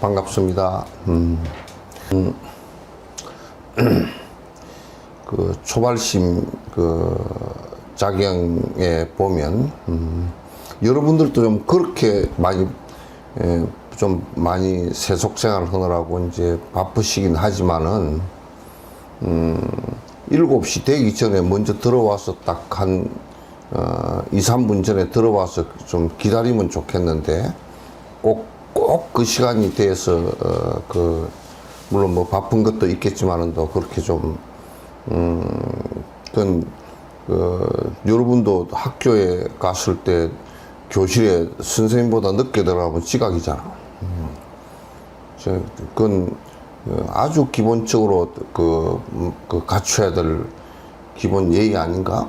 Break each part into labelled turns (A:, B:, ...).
A: 반갑습니다. 그 초발심 그 작용에 보면 여러분들도 좀 그렇게 많이 좀 많이 세속 생활을 하느라고 이제 바쁘시긴 하지만은 7시 되기 전에 먼저 들어와서 딱 한 2, 3분 전에 들어와서 좀 기다리면 좋겠는데 꼭 그 시간이 돼서 물론 뭐 바쁜 것도 있겠지만은 또 그렇게 좀 그건 여러분도 학교에 갔을 때 교실에 선생님보다 늦게 들어가면 지각이잖아. 그건 아주 기본적으로 갖춰야 될 기본 예의 아닌가?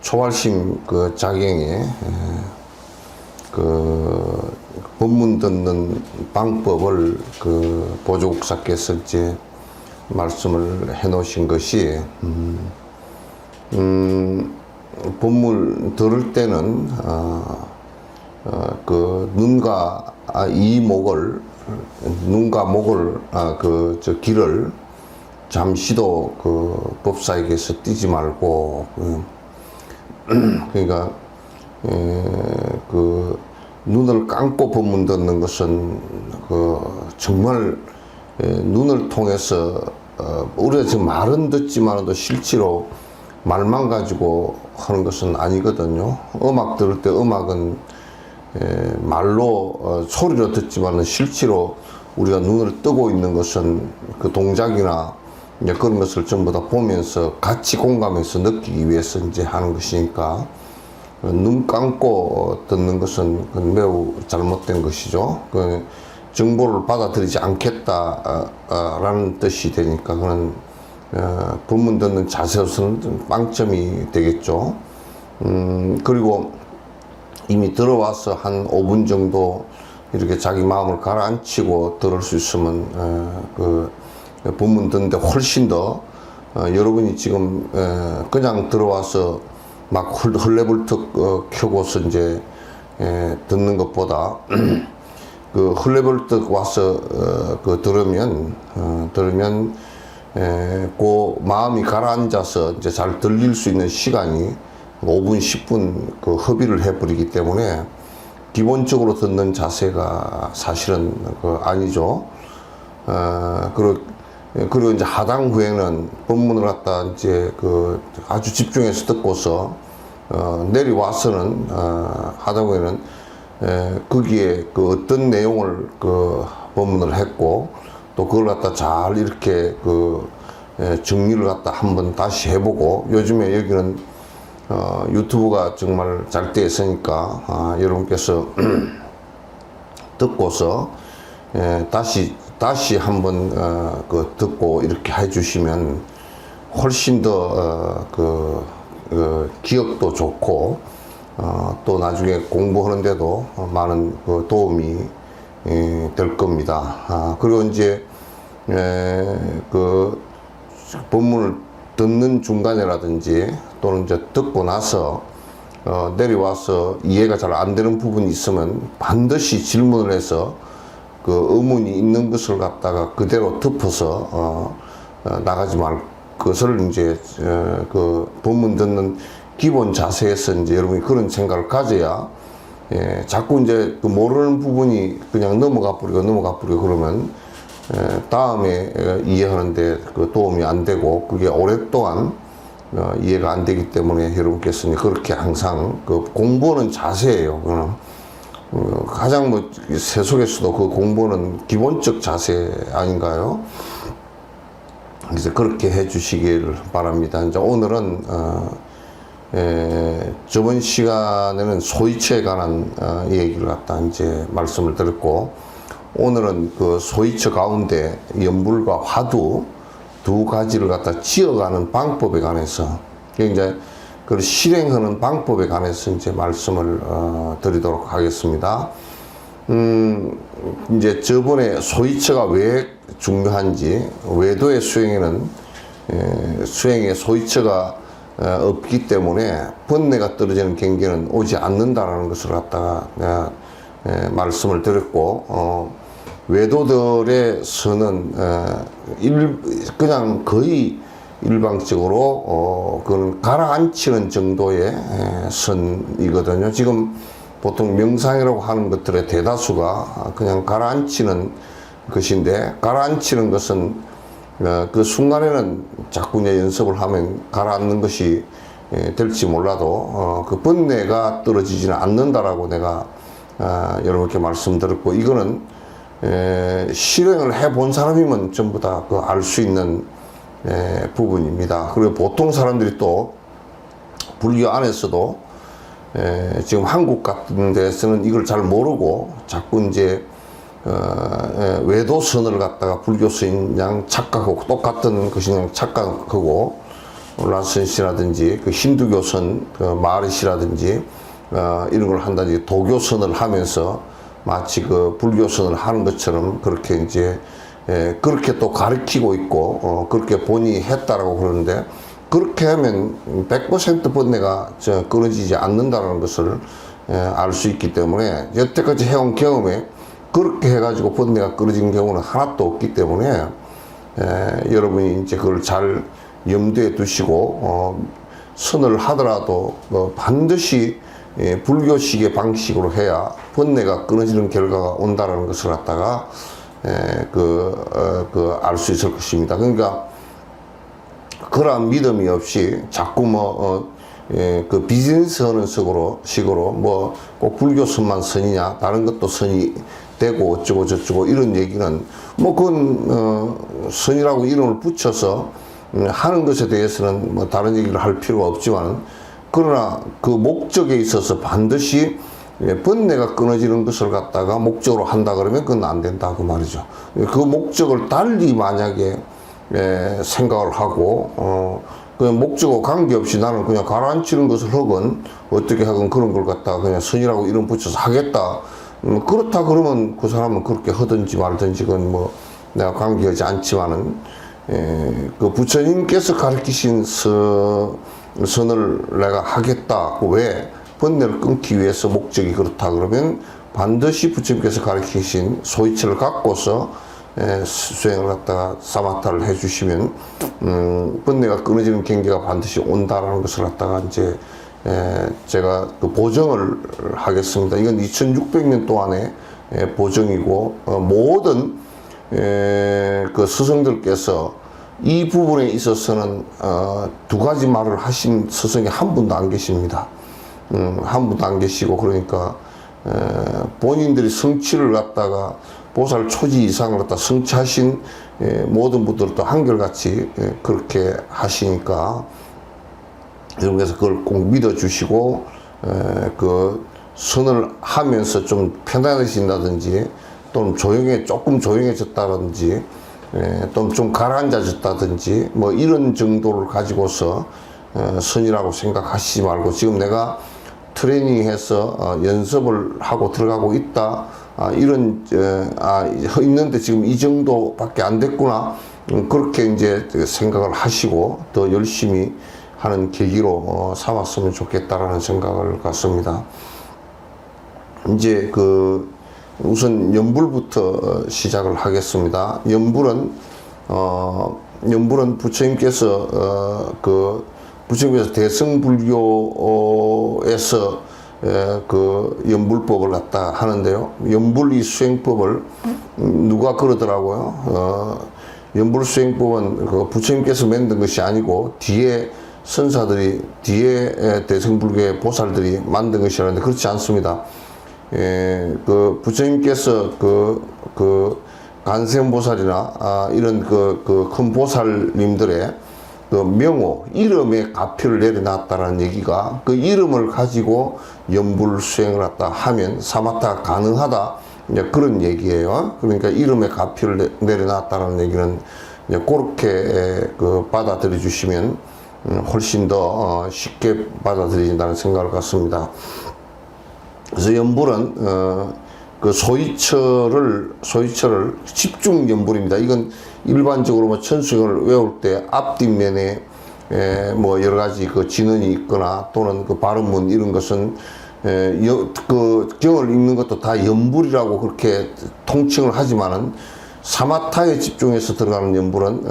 A: 초발심 그 작용에 그 법문 듣는 방법을 그 보조국사께서 이제 말씀을 해 놓으신 것이 법문 들을 때는 그 눈과 목을 길을 잠시도 그 법사에게서 띄지 말고 그러니까 그 눈을 감고 법문 듣는 것은 정말 눈을 통해서 우리가 지금 말은 듣지만도 실제로 말만 가지고 하는 것은 아니거든요. 음악 들을 때 음악은 말로 소리로 듣지만은 실제로 우리가 눈을 뜨고 있는 것은 그 동작이나 이제 그런 것을 전부 다 보면서 같이 공감해서 느끼기 위해서 이제 하는 것이니까 눈 감고 듣는 것은 매우 잘못된 것이죠. 그 정보를 받아들이지 않겠다라는 뜻이 되니까 그런 법문 듣는 자세로서는 빵점이 되겠죠. 그리고 이미 들어와서 한 5분 정도 이렇게 자기 마음을 가라앉히고 들을 수 있으면 법문 듣는데 훨씬 더 여러분이 지금 그냥 들어와서 막 헐레벌떡 켜고서 이제 듣는 것보다 그 헐레벌떡 와서 들으면 그 마음이 가라앉아서 이제 잘 들릴 수 있는 시간이 5분, 10분 그 허비를 해버리기 때문에 기본적으로 듣는 자세가 사실은 아니죠. 그리고 이제 하당 후에는 법문을 갖다 이제 아주 집중해서 듣고서 내려와서는 하당 후에는 거기에 어떤 내용을 법문을 했고 또 그걸 갖다 잘 이렇게 정리를 갖다 한번 다시 해보고 요즘에 여기는 유튜브가 정말 잘 되어 있으니까 여러분께서 듣고서 다시 한번 듣고 이렇게 해주시면 훨씬 더 기억도 좋고 또 나중에 공부하는데도 많은 도움이 될 겁니다. 그리고 이제 법문을 듣는 중간이라든지 또는 이제 듣고 나서 내려와서 이해가 잘 안 되는 부분이 있으면 반드시 질문을 해서 의문이 있는 것을 갖다가 그대로 덮어서 나가지 말 것을 이제 법문 듣는 기본 자세에서 이제 여러분이 그런 생각을 가져야 자꾸 이제 모르는 부분이 그냥 넘어가 버리고 그러면 다음에 이해하는데 도움이 안 되고 그게 오랫동안 이해가 안 되기 때문에 여러분께서는 그렇게 항상 그 공부는 자세예요. 가장 뭐 세속에서도 그 공부는 기본적 자세 아닌가요? 그래서 그렇게 해주시길 바랍니다. 이제 오늘은 저번 시간에는 소이처에 관한 얘기를 갖다 이제 말씀을 드렸고, 오늘은 그 소이처 가운데 연불과 화두 두 가지를 갖다 지어가는 방법에 관해서, 이제 그 실행하는 방법에 관해서 이제 말씀을 드리도록 하겠습니다. 이제 저번에 소이처가 왜 중요한지, 외도의 수행에 소이처가 없기 때문에 번뇌가 떨어지는 경계는 오지 않는다라는 것을 갖다가 내가 말씀을 드렸고, 외도들에서는 그냥 거의 일방적으로 그건 가라앉히는 정도의 선이거든요. 지금 보통 명상이라고 하는 것들의 대다수가 그냥 가라앉히는 것인데, 가라앉히는 것은 그 순간에는 자꾸 이제 연습을 하면 가라앉는 것이 될지 몰라도 그 번뇌가 떨어지지는 않는다라고 내가 여러분께 말씀드렸고, 이거는 실행을 해본 사람이면 전부 다 그 알 수 있는 부분입니다. 그리고 보통 사람들이 또 불교 안에서도 지금 한국 같은 데서는 이걸 잘 모르고 자꾸 이제 외도선을 갖다가 불교스인 양 착각하고, 똑같은 것인 양 착각하고, 라선시라든지 그 힌두교선, 그 마르시라든지 이런 걸 한다든지 도교선을 하면서 마치 그 불교선을 하는 것처럼 그렇게 이제 그렇게 또 가르치고 있고, 그렇게 본인이 했다라고 그러는데, 그렇게 하면 100% 번뇌가 끊어지지 않는다는 것을 알 수 있기 때문에, 여태까지 해온 경험에 그렇게 해가지고 번뇌가 끊어진 경우는 하나도 없기 때문에 여러분이 이제 그걸 잘 염두에 두시고 선을 하더라도 반드시 불교식의 방식으로 해야 번뇌가 끊어지는 결과가 온다는 것을 갖다가 알 수 있을 것입니다. 그러니까 그러한 믿음이 없이 자꾸 그 비즈니스 하는 식으로 뭐 꼭 불교선만 선이냐, 다른 것도 선이 되고 어쩌고 저쩌고 이런 얘기는 뭐 그건 선이라고 이름을 붙여서 하는 것에 대해서는 뭐 다른 얘기를 할 필요가 없지만, 그러나 그 목적에 있어서 반드시 번뇌가 끊어지는 것을 갖다가 목적으로 한다 그러면 그건 안 된다 그 말이죠. 그 목적을 달리 만약에 생각을 하고 그 목적과 관계없이 나는 그냥 가라앉히는 것을 하건 어떻게 하건 그런 걸 갖다가 그냥 선이라고 이름 붙여서 하겠다, 그렇다 그러면 그 사람은 그렇게 하든지 말든지 그건 뭐 내가 관계하지 않지만은, 그 부처님께서 가르치신 선을 내가 하겠다, 왜 번뇌를 끊기 위해서 목적이 그렇다 그러면 반드시 부처님께서 가르치신 소이처를 갖고서 수행을 갖다가 사마타를 해주시면 번뇌가 끊어지는 경계가 반드시 온다라는 것을 갖다가 이제 제가 그 보정을 하겠습니다. 이건 2600년 동안의 보정이고, 모든 그 스승들께서 이 부분에 있어서는 두 가지 말을 하신 스승이 한 분도 안 계십니다. 한 분도 안 계시고, 그러니까 본인들이 성취를 갖다가 보살 초지 이상을 갖다 성취하신 모든 분들도 한결같이 그렇게 하시니까, 여러분께서 그걸 꼭 믿어주시고 그 선을 하면서 좀 편안해진다든지, 또는 조금 조용해졌다든지, 또는 좀 가라앉아졌다든지, 뭐 이런 정도를 가지고서 선이라고 생각하시지 말고, 지금 내가 트레이닝해서 연습을 하고 들어가고 있다, 있는데 지금 이 정도밖에 안 됐구나, 그렇게 이제 생각을 하시고 더 열심히 하는 계기로 삼았으면 좋겠다라는 생각을 갖습니다. 이제 우선 연불부터 시작을 하겠습니다. 연불은 부처님께서 부처님께서 대승불교에서 그 연불법을 갖다 하는데요. 연불이 수행법을 누가 그러더라고요. 연불 수행법은 그 부처님께서 만든 것이 아니고 뒤에 선사들이 뒤에 대승불교의 보살들이 만든 것이라는데 그렇지 않습니다. 그 부처님께서 그 간세음보살이나 이런 그 큰 보살님들의 그 명호, 이름에 가피를 내려놨다라는 얘기가 그 이름을 가지고 연불 수행을 했다 하면 사마타가 가능하다. 이제 그런 얘기예요. 그러니까 이름에 가피를 내려놨다라는 얘기는 이제 그렇게 그 받아들여 주시면 훨씬 더 쉽게 받아들인다는 생각을 갖습니다. 그래서 연불은 그 소위처를 집중 연불입니다. 이건 일반적으로 뭐 천수경을 외울 때 앞뒷면에 뭐 여러 가지 그 진언이 있거나 또는 그 발음문 이런 것은 그 경을 읽는 것도 다 연불이라고 그렇게 통칭을 하지만은 사마타에 집중해서 들어가는 연불은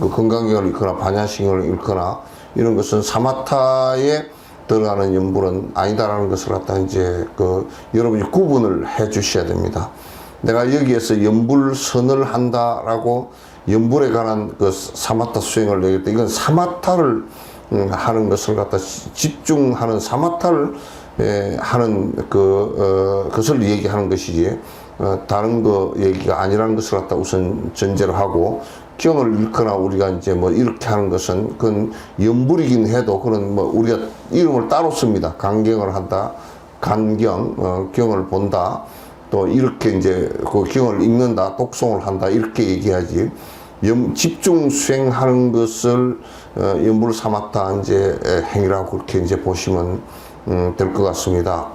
A: 그 건강경을 읽거나 반야심경을 읽거나 이런 것은 사마타에 들어가는 연불은 아니다라는 것을 갖다 이제 그 여러분이 구분을 해 주셔야 됩니다. 내가 여기에서 연불선을 한다라고 연불에 관한 그 사마타 수행을 내겠다. 이건 사마타를 하는 것을 갖다 집중하는 사마타를 하는 그것을 얘기하는 것이지 다른 거 얘기가 아니라는 것을 갖다 우선 전제를 하고 경을 읽거나 우리가 이제 뭐 이렇게 하는 것은 그건 연불이긴 해도 그런 뭐 우리가 이름을 따로 씁니다. 간경을 한다, 간경, 경을 본다, 또 이렇게 이제 그 경을 읽는다, 독송을 한다 이렇게 얘기하지. 집중 수행하는 것을 연불 사마타 이제 행위라고 그렇게 이제 보시면 될 것 같습니다.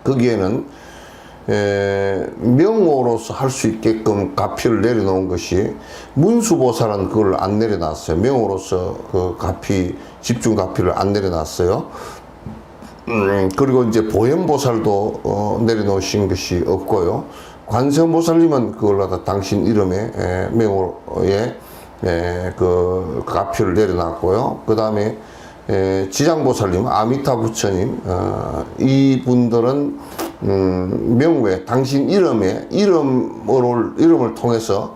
A: 거기에는 명호로서 할 수 있게끔 가피를 내려놓은 것이 문수보살은 그걸 안 내려놨어요. 명호로서 그 가피, 집중 가피를 안 내려놨어요. 그리고 이제 보현보살도 내려놓으신 것이 없고요. 관세음보살님은 그걸 갖다 당신 이름에 명호에 그 가피를 내려놨고요. 그 다음에 지장보살님, 아미타 부처님, 이분들은 명호에 당신 이름을 통해서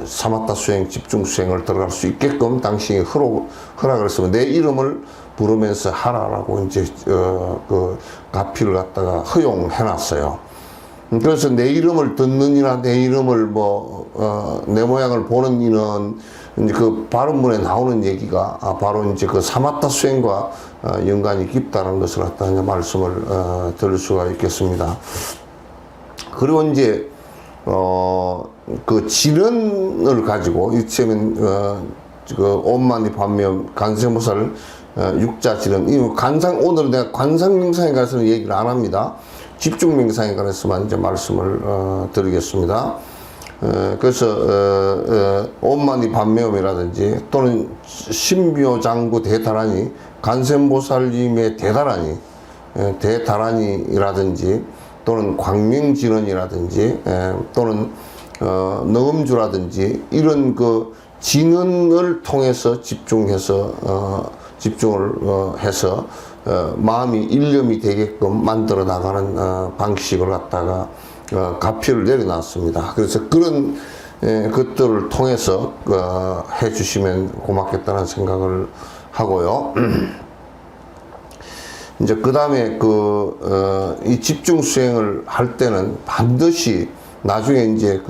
A: 사마타 수행, 집중 수행을 들어갈 수 있게끔 당신이 허락을 했으면 내 이름을 부르면서 하라라고 이제 그 가피를 갖다가 허용해 놨어요. 그래서 내 이름을 듣는 이나 내 이름을 내 모양을 보는 이는 이제 그 발음문에 나오는 얘기가 바로 이제 그 사마타 수행과 연관이 깊다는 것을 갖다 이제 말씀을 들을 수가 있겠습니다. 그리고 이제 그 진언을 가지고 이쯤엔 그 엄만이 반면 간세음보살 육자 진언 이 오늘은 내가 관상명상에 관해서는 얘기를 안 합니다. 집중명상에 관해서만 이제 말씀을 드리겠습니다. 그래서 엄만이 반매음이라든지 또는 신묘장구 대다라니 간세음보살님의 대다라니라든지 또는 광명진언이라든지 또는 너음주라든지 이런 그 진언을 통해서 집중을 해서 마음이 일념이 되게끔 만들어 나가는 방식을 갖다가 가피를 내려놨습니다. 그래서 그런 것들을 통해서 해주시면 고맙겠다는 생각을 하고요. 이제 그 다음에 이 집중 수행을 할 때는 반드시 나중에 이제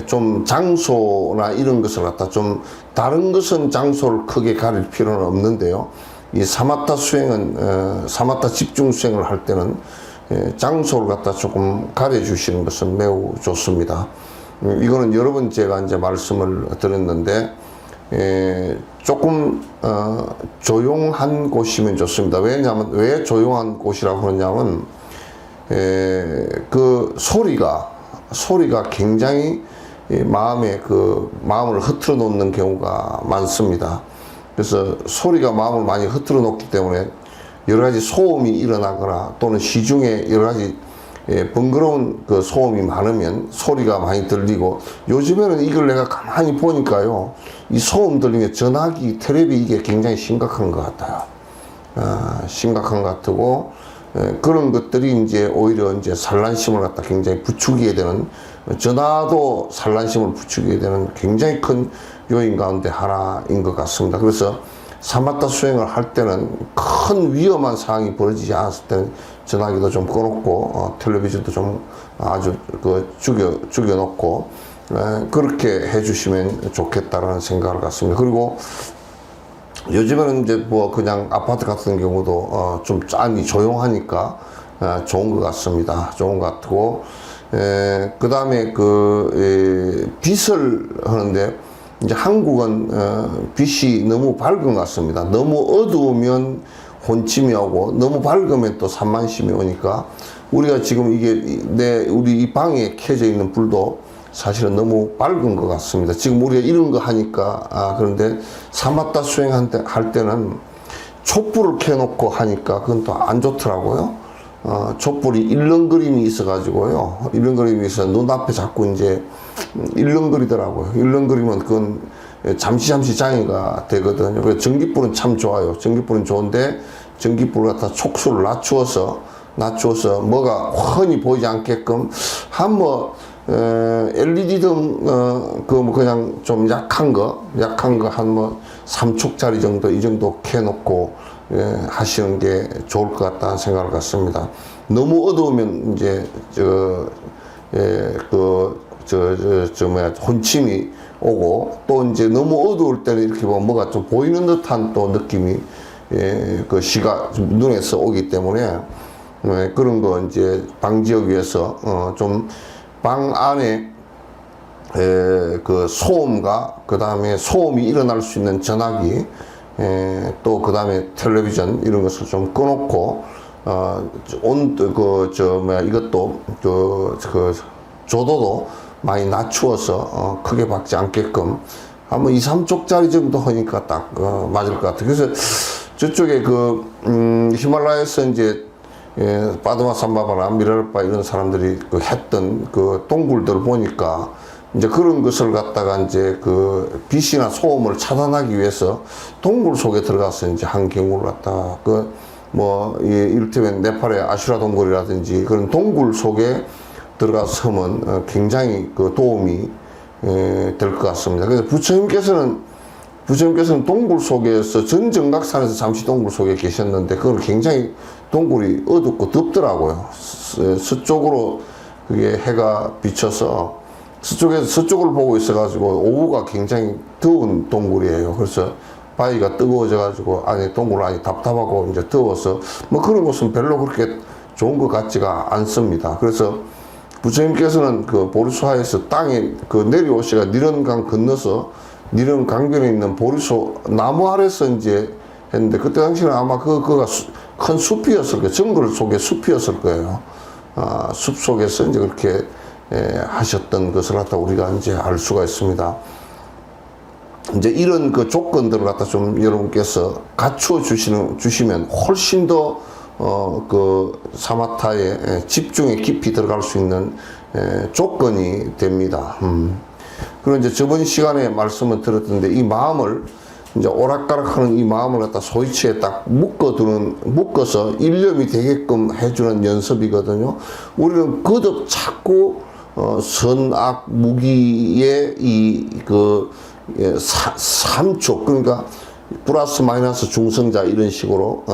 A: 좀 장소나 이런 것을 갖다 좀 다른 것은 장소를 크게 가릴 필요는 없는데요. 이 사마타 수행은 사마타 집중 수행을 할 때는 장소를 갖다 조금 가려주시는 것은 매우 좋습니다. 이거는 여러 번 제가 이제 말씀을 드렸는데 조금 조용한 곳이면 좋습니다. 왜냐하면 왜 조용한 곳이라고 그러냐면 그 소리가 굉장히 마음을 흐트러 놓는 경우가 많습니다. 그래서 소리가 마음을 많이 흐트러 놓기 때문에 여러 가지 소음이 일어나거나 또는 시중에 여러 가지 번거로운 그 소음이 많으면 소리가 많이 들리고 요즘에는 이걸 내가 가만히 보니까요. 이 소음 들리면 전화기, 텔레비 이게 굉장히 심각한 것 같아요. 심각한 것 같고 그런 것들이 이제 오히려 이제 산란심을 갖다 굉장히 부추기게 되는 전하도 산란심을 부추기게 되는 굉장히 큰 요인 가운데 하나인 것 같습니다. 그래서 사마타 수행을 할 때는 큰 위험한 상황이 벌어지지 않았을 때는 전화기도 좀 꺼놓고 텔레비전도 좀 아주 죽여놓고 그렇게 해주시면 좋겠다라는 생각을 갖습니다. 그리고 요즘에는 이제 뭐 그냥 아파트 같은 경우도 좀 짠이 조용하니까 좋은 것 같습니다. 좋은 것 같고 그 다음에 빛을 하는데 이제 한국은 빛이 너무 밝은 것 같습니다. 너무 어두우면 혼침이 오고 너무 밝으면 또 산만심이 오니까 우리가 지금 우리 이 방에 켜져 있는 불도 사실은 너무 밝은 것 같습니다. 지금 우리가 이런 거 하니까 그런데 사마타 수행할 때는 촛불을 켜놓고 하니까 그건 또 안 좋더라고요. 촛불이 일렁거림이 있어가지고요. 일렁거림이 있어 눈앞에 자꾸 이제 일렁거리더라고요. 일렁거리면 그건 잠시 장애가 되거든요. 그래서 전기불은 참 좋아요. 전기불은 좋은데 전기불을 갖다 촉수를 낮추어서 뭐가 훤히 보이지 않게끔 LED 등 그냥 좀 약한 거 한 3촉짜리 정도 이 정도 켜놓고 하시는 게 좋을 것 같다는 생각을 갖습니다. 너무 어두우면 이제 혼침이 오고 또 이제 너무 어두울 때는 이렇게 보면 뭐가 좀 보이는 듯한 또 느낌이 눈에서 오기 때문에 그런 거 이제 방지하기 위해서 좀 방 안에 소음과 그 다음에 소음이 일어날 수 있는 전화기 또 그 다음에 텔레비전 이런 것을 좀 꺼놓고 이것도 조도도 많이 낮추어서 크게 박지 않게끔 한번 2, 3쪽짜리 정도 하니까 딱 맞을 것 같아요. 그래서 저쪽에 히말라야에서 이제 파드마 삼바바나 미랄바 이런 사람들이 했던 동굴들을 보니까 이제 그런 것을 갖다가 이제 빛이나 소음을 차단하기 위해서 동굴 속에 들어가서 이제 한 경우를 갖다가 이를테면 네팔의 아슈라 동굴이라든지 그런 동굴 속에 들어가서 하면 굉장히 도움이 될 것 같습니다. 그래서 부처님께서는 동굴 속에서 전정각산에서 잠시 동굴 속에 계셨는데 그걸 굉장히 동굴이 어둡고 덥더라고요. 서쪽으로 그게 해가 비쳐서 서쪽을 보고 있어가지고 오후가 굉장히 더운 동굴이에요. 그래서 바위가 뜨거워져가지고 동굴 안이 답답하고 이제 더워서 그런 곳은 별로 그렇게 좋은 것 같지가 않습니다. 그래서 부처님께서는 보리수하에서 땅에 내려오시가 니른강 건너서 니른 강변에 있는 보리수 나무 아래서 이제 했는데 그때 당시에는 아마 그거가 큰 숲이었을 거예요. 정글 속의 숲이었을 거예요. 숲 속에서 이제 그렇게 하셨던 것을 갖다 우리가 이제 알 수가 있습니다. 이제 이런 조건들을 갖다 좀 여러분께서 갖추어 주시면 훨씬 더 사마타에 집중에 깊이 들어갈 수 있는 조건이 됩니다. 그리고 이제 저번 시간에 말씀을 드렸던데 이 마음을 이제 오락가락하는 이 마음을 갖다 소이치에 딱 묶어서 일념이 되게끔 해주는 연습이거든요. 우리는 거듭 자꾸 선악 무기의 삼축 그러니까 플러스 마이너스 중성자 이런 식으로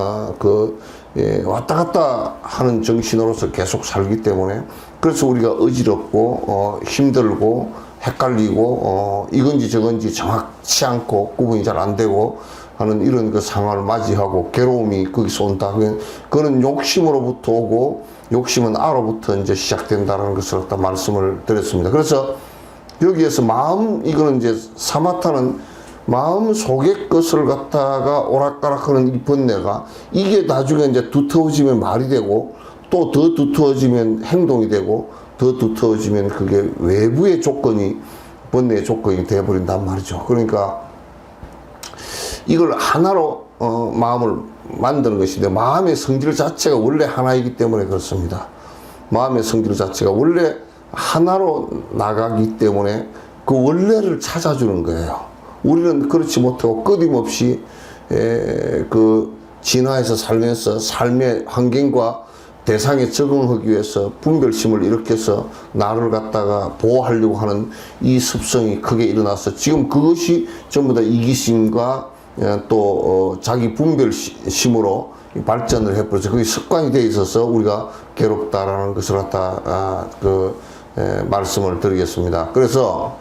A: 왔다 갔다 하는 정신으로서 계속 살기 때문에 그래서 우리가 어지럽고 힘들고 헷갈리고 이건지 저건지 정확치 않고 구분이 잘 안 되고 하는 이런 상황을 맞이하고 괴로움이 거기서 온다. 그거는 욕심으로부터 오고 욕심은 아로부터 이제 시작된다는 것을 갖다 말씀을 드렸습니다. 그래서 여기에서 이거는 이제 사마타는 마음 속의 것을 갖다가 오락가락하는 이 번뇌가 이게 나중에 이제 두터워지면 말이 되고 또 더 두터워지면 행동이 되고 더 두터워지면 그게 외부의 조건이 번뇌의 조건이 되어버린단 말이죠. 그러니까 이걸 하나로 마음을 만드는 것인데 마음의 성질 자체가 원래 하나이기 때문에 그렇습니다. 마음의 성질 자체가 원래 하나로 나가기 때문에 그 원래를 찾아주는 거예요. 우리는 그렇지 못하고 끊임없이 진화해서 살면서 삶의 환경과 대상에 적응하기 위해서 분별심을 일으켜서 나를 갖다가 보호하려고 하는 이 습성이 크게 일어나서 지금 그것이 전부 다 이기심과 또 자기 분별심으로 발전을 해버려서 그게 습관이 돼 있어서 우리가 괴롭다라는 것을 갖다 말씀을 드리겠습니다. 그래서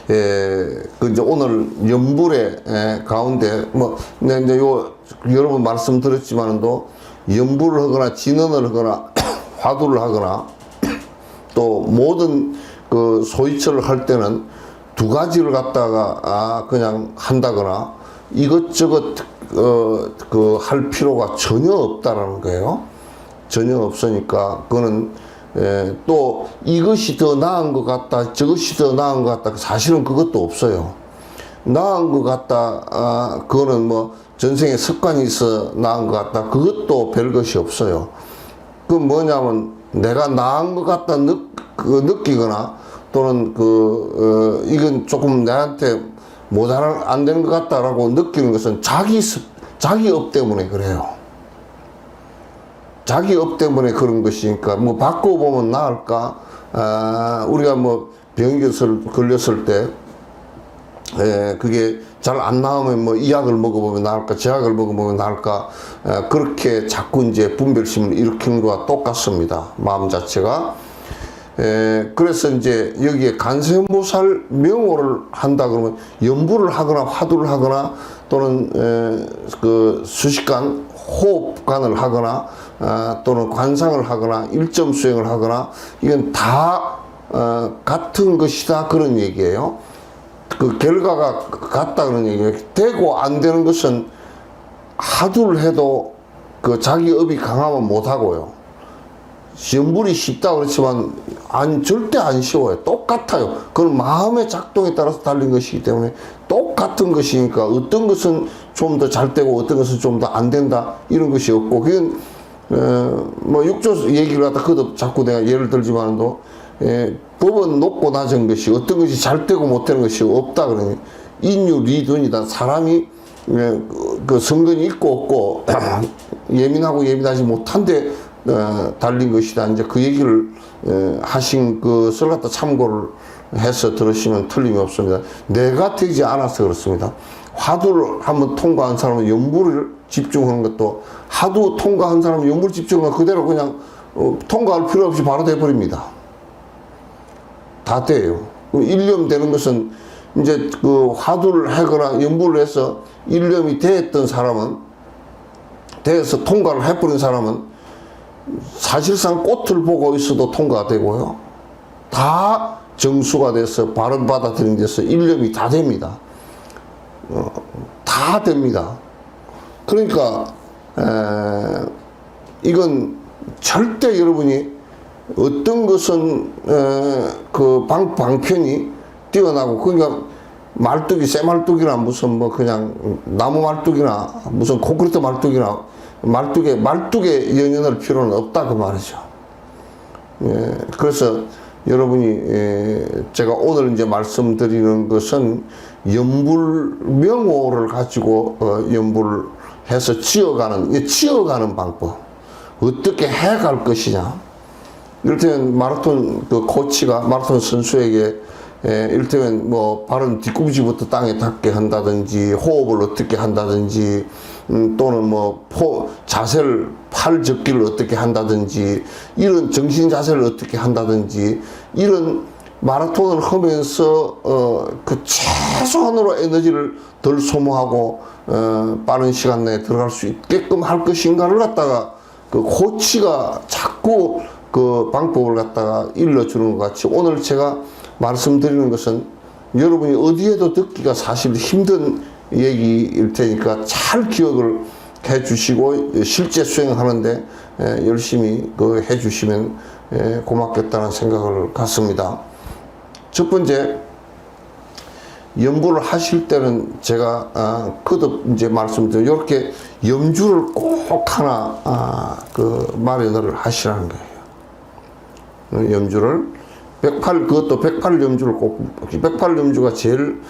A: 그 이제 오늘 연불의 가운데 뭐 이제 여러 번 말씀드렸지만도 연불을 하거나 진언을 하거나 화두를 하거나 또 모든 그 소위처를 할 때는 두 가지를 갖다가 그냥 한다거나 이것저것 할 필요가 전혀 없다라는 거예요. 전혀 없으니까 그거는 또 이것이 더 나은 것 같다, 저것이 더 나은 것 같다. 사실은 그것도 없어요. 나은 것 같다, 그거는 뭐 전생에 습관이 있어 나은 것 같다. 그것도 별 것이 없어요. 그 뭐냐면 내가 나은 것 같다 느끼거나 또는 이건 조금 내한테 안 되는 것 같다라고 느끼는 것은 자기 업 때문에 그래요. 자기 업 때문에 그런 것이니까 뭐 바꿔보면 나을까? 우리가 뭐 병에 걸렸을 때 그게 잘 안 나오면 뭐 이 약을 먹어보면 나을까, 저 약을 먹어보면 나을까, 그렇게 자꾸 이제 분별심을 일으키는 것과 똑같습니다. 마음 자체가. 그래서 이제 여기에 간세음보살 명호를 한다 그러면 연불을 하거나 화두를 하거나 또는 그 수식관 호흡관을 하거나 또는 관상을 하거나 일점 수행을 하거나 이건 다 같은 것이다 그런 얘기예요. 그 결과가 같다 그런 얘기예요. 되고 안 되는 것은 화두를 해도 그 자기 업이 강하면 못 하고요. 연불이 쉽다 그렇지만 절대 안 쉬워요. 똑같아요. 그건 마음의 작동에 따라서 달린 것이기 때문에 똑같은 것이니까 어떤 것은 좀 더 잘 되고 어떤 것은 좀 더 안 된다 이런 것이 없고 그건 뭐 육조 얘기를 하다 그것도 자꾸 내가 예를 들지만도 법은 높고 낮은 것이 어떤 것이 잘 되고 못 되는 것이 없다 그러니 인유리둔이다. 사람이 그 성근이 있고 없고 예민하고 예민하지 못한데 달린 것이다. 이제 그 얘기를 하신 것을 갖다 참고를 해서 들으시면 틀림이 없습니다. 내가 되지 않아서 그렇습니다. 화두를 한번 통과한 사람은 연불을 집중하는 것도 하도 통과한 사람은 연불 집중하면 그대로 그냥 통과할 필요 없이 바로 돼버립니다. 다 돼요. 일념 되는 것은 이제 그 화두를 하거나 연불을 해서 일념이 됐던 사람은 돼서 통과를 해버린 사람은 사실상 꽃을 보고 있어도 통과가 되고요. 다 정수가 돼서 발언 받아들인 데서 일념이 다 됩니다. 다 됩니다. 그러니까 이건 절대 여러분이 어떤 것은 그 방편이 뛰어나고 그러니까 말뚝이 쇠말뚝이나 무슨 뭐 그냥 나무 말뚝이나 무슨 콘크리트 말뚝이나 말뚝에 연연할 필요는 없다 그 말이죠. 그래서 여러분이 제가 오늘 이제 말씀드리는 것은 연불 명호를 가지고 연불을 해서 지어가는 방법 어떻게 해갈 것이냐. 이를테면 마라톤 그 코치가 마라톤 선수에게 이를테면 뭐 발은 뒤꿈치부터 땅에 닿게 한다든지 호흡을 어떻게 한다든지 또는 뭐 자세를 팔 접기를 어떻게 한다든지 이런 정신 자세를 어떻게 한다든지 이런 마라톤을 하면서 그 최소한으로 에너지를 덜 소모하고 빠른 시간 내에 들어갈 수 있게끔 할 것인가를 갖다가 그 코치가 자꾸 그 방법을 갖다가 일러주는 것 같이 오늘 제가 말씀드리는 것은 여러분이 어디에도 듣기가 사실 힘든 얘기일 테니까 잘 기억을 해 주시고 실제 수행하는데 열심히 해 주시면 고맙겠다는 생각을 갖습니다. 첫 번째, 연불을 하실 때는 제가 거듭 이제 말씀드린 이렇게 염주를 꼭 하나 마련을 하시라는 거예요. 염주를 그것도 108염주를 꼭 108염주가 제일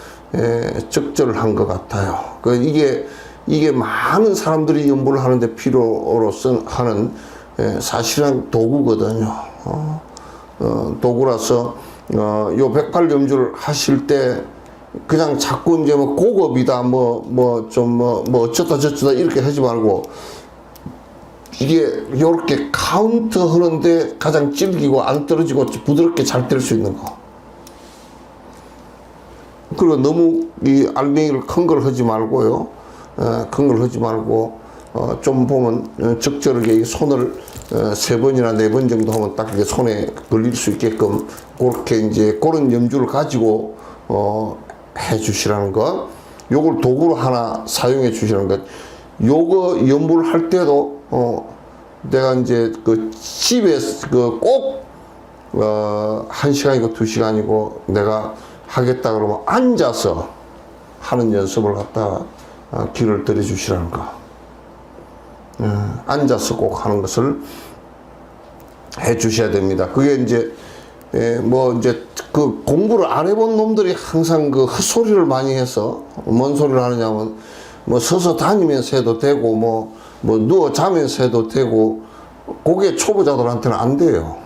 A: 적절한 것 같아요. 이게 이게 많은 사람들이 연구를 하는데 필요로 하는 사실은 도구거든요. 도구라서 요 백발 염주를 하실 때 그냥 자꾸 이제 뭐 고급이다 뭐 어쩌다 저쩌다 이렇게 하지 말고 이게 요렇게 카운터 하는데 가장 질기고 안 떨어지고 부드럽게 잘 뗄 수 있는 거. 그리고 너무 이 알맹이를 큰 걸 하지 말고요. 큰 걸 하지 말고 좀 보면 적절하게 손을 3번이나 4번 정도 하면 딱 이게 손에 걸릴 수 있게끔 그렇게 이제 그런 염주를 가지고 해 주시라는 것. 요걸 도구로 하나 사용해 주시라는 것. 요거 연부를 할 때도 내가 이제 그 집에서 꼭 1시간이고 2시간이고 내가 하겠다 그러면 앉아서 하는 연습을 갖다가 길을 들여 주시라는 거. 앉아서 꼭 하는 것을 해 주셔야 됩니다. 그게 이제 뭐 이제 그 공부를 안 해본 놈들이 항상 그 헛소리를 많이 해서 뭔 소리를 하느냐면 뭐 서서 다니면서 해도 되고 뭐 누워 자면서 해도 되고 그게 초보자들한테는 안 돼요.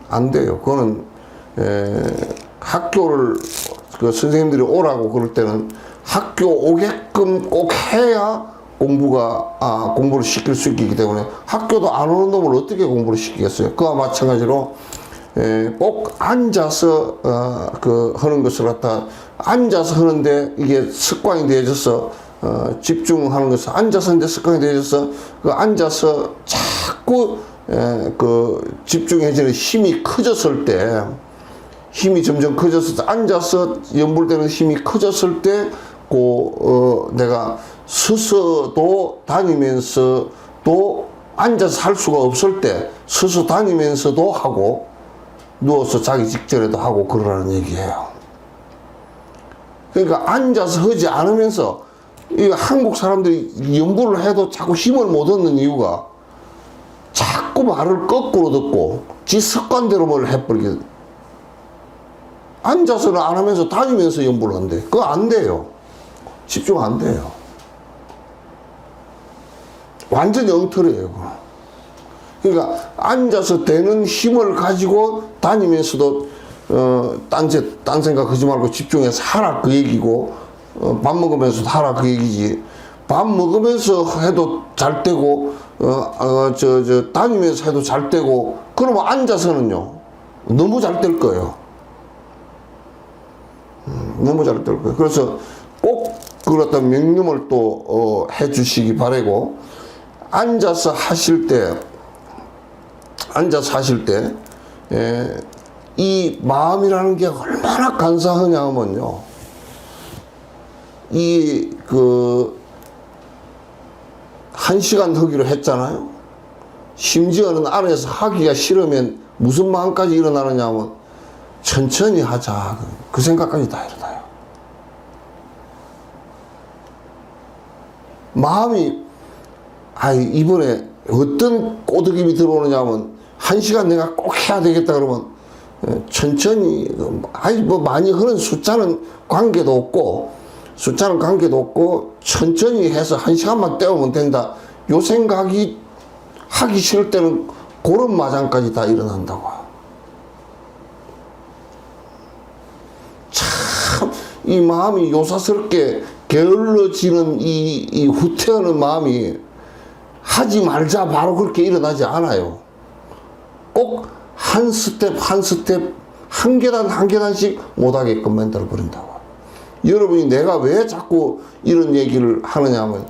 A: 안 돼요. 그거는 학교를 그 선생님들이 오라고 그럴 때는 학교 오게끔 꼭 해야 공부를 시킬 수 있기 때문에 학교도 안 오는 놈을 어떻게 공부를 시키겠어요? 그와 마찬가지로 꼭 앉아서 하는 것을 갖다 앉아서 하는데 이게 습관이 되어져서 집중하는 것을 앉아서 하는데 습관이 되어져서 그 앉아서 자꾸 집중해지는 힘이 커졌을 때 힘이 점점 커졌을 때 앉아서 연불되는 힘이 커졌을 때 내가 서서도 다니면서도 앉아서 할 수가 없을 때 서서 다니면서도 하고 누워서 자기 직전에도 하고 그러라는 얘기예요. 그러니까 앉아서 하지 않으면서 이 한국 사람들이 연구를 해도 자꾸 힘을 못 얻는 이유가 자꾸 말을 거꾸로 듣고 지 습관대로만 해버리게. 앉아서는 안 하면서 다니면서 연구를 한대. 그거 안 돼요. 집중 안 돼요. 완전히 엉터리예요. 그러니까 앉아서 되는 힘을 가지고 다니면서도 딴 생각하지 말고 집중해서 하라 그 얘기고 밥 먹으면서도 하라 그 얘기지. 밥 먹으면서 해도 잘 되고 다니면서 해도 잘 되고 그러면 앉아서는요 너무 잘 될 거예요. 너무 잘 될 거예요. 그래서 꼭 그렇다면 명령을 또 해주시기 바라고 앉아서 하실 때 이 마음이라는 게 얼마나 간사하냐 하면요. 한 시간 하기로 했잖아요. 심지어는 안에서 하기가 싫으면 무슨 마음까지 일어나느냐 하면 천천히 하자. 그 생각까지 다 일어나요. 마음이 이번에 어떤 꼬드김이 들어오느냐 하면 1시간 내가 꼭 해야 되겠다 그러면 천천히 많이 하는 숫자는 관계도 없고 천천히 해서 1시간만 때우면 된다. 요 생각이 하기 싫을 때는 그런 마장까지 다 일어난다고. 참 이 마음이 요사스럽게 게을러지는 이 후퇴하는 마음이 하지 말자 바로 그렇게 일어나지 않아요. 꼭 한 스텝 한 계단씩 못하게끔 만들어 버린다고. 여러분이 내가 왜 자꾸 이런 얘기를 하느냐 하면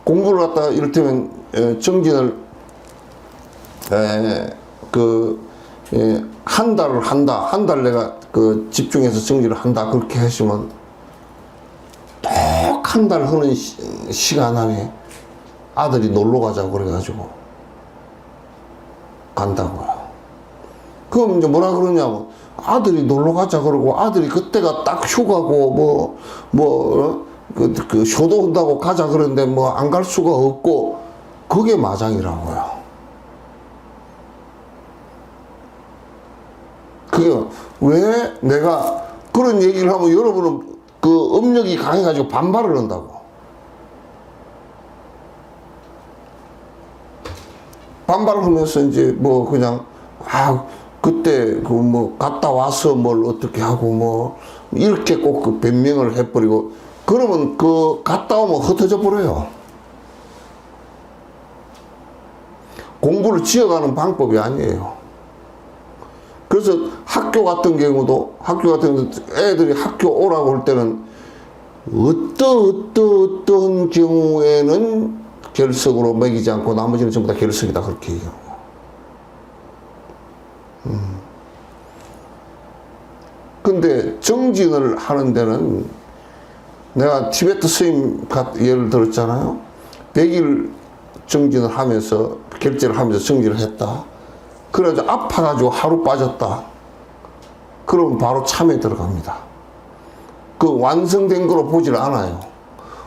A: 공부를 갖다가 이를테면 정진을 한 달을 한다. 한 달 내가 집중해서 정진을 한다. 그렇게 하시면 꼭 한 달 하는 시간 안에 아들이 놀러 가자고 그래가지고 간다고요. 그럼 이제 뭐라 그러냐면 아들이 놀러 가자 그러고 아들이 그때가 딱 휴가고 효도 온다고 가자 그러는데 안 갈 수가 없고 그게 마장이라고요. 그게 왜 내가 그런 얘기를 하면 여러분은 그 업력이 강해가지고 반발을 한다고. 반발을 하면서 이제 뭐 그냥 그때 그 뭐 갔다 와서 뭘 어떻게 하고 뭐 이렇게 꼭 그 변명을 해버리고 그러면 그 갔다 오면 흩어져 버려요. 공부를 지어가는 방법이 아니에요. 그래서 학교 같은 경우도 애들이 학교 오라고 할 때는 어떤 경우에는 결석으로 매기지 않고 나머지는 전부 다 결석이다 그렇게 얘기해요. 근데 정진을 하는 데는 내가 티베트 스님 예를 들었잖아요. 100일 정진을 하면서 결제를 하면서 정진을 했다. 그래가지고 아파가지고 하루 빠졌다. 그러면 바로 참에 들어갑니다. 그 완성된 거로 보질 않아요.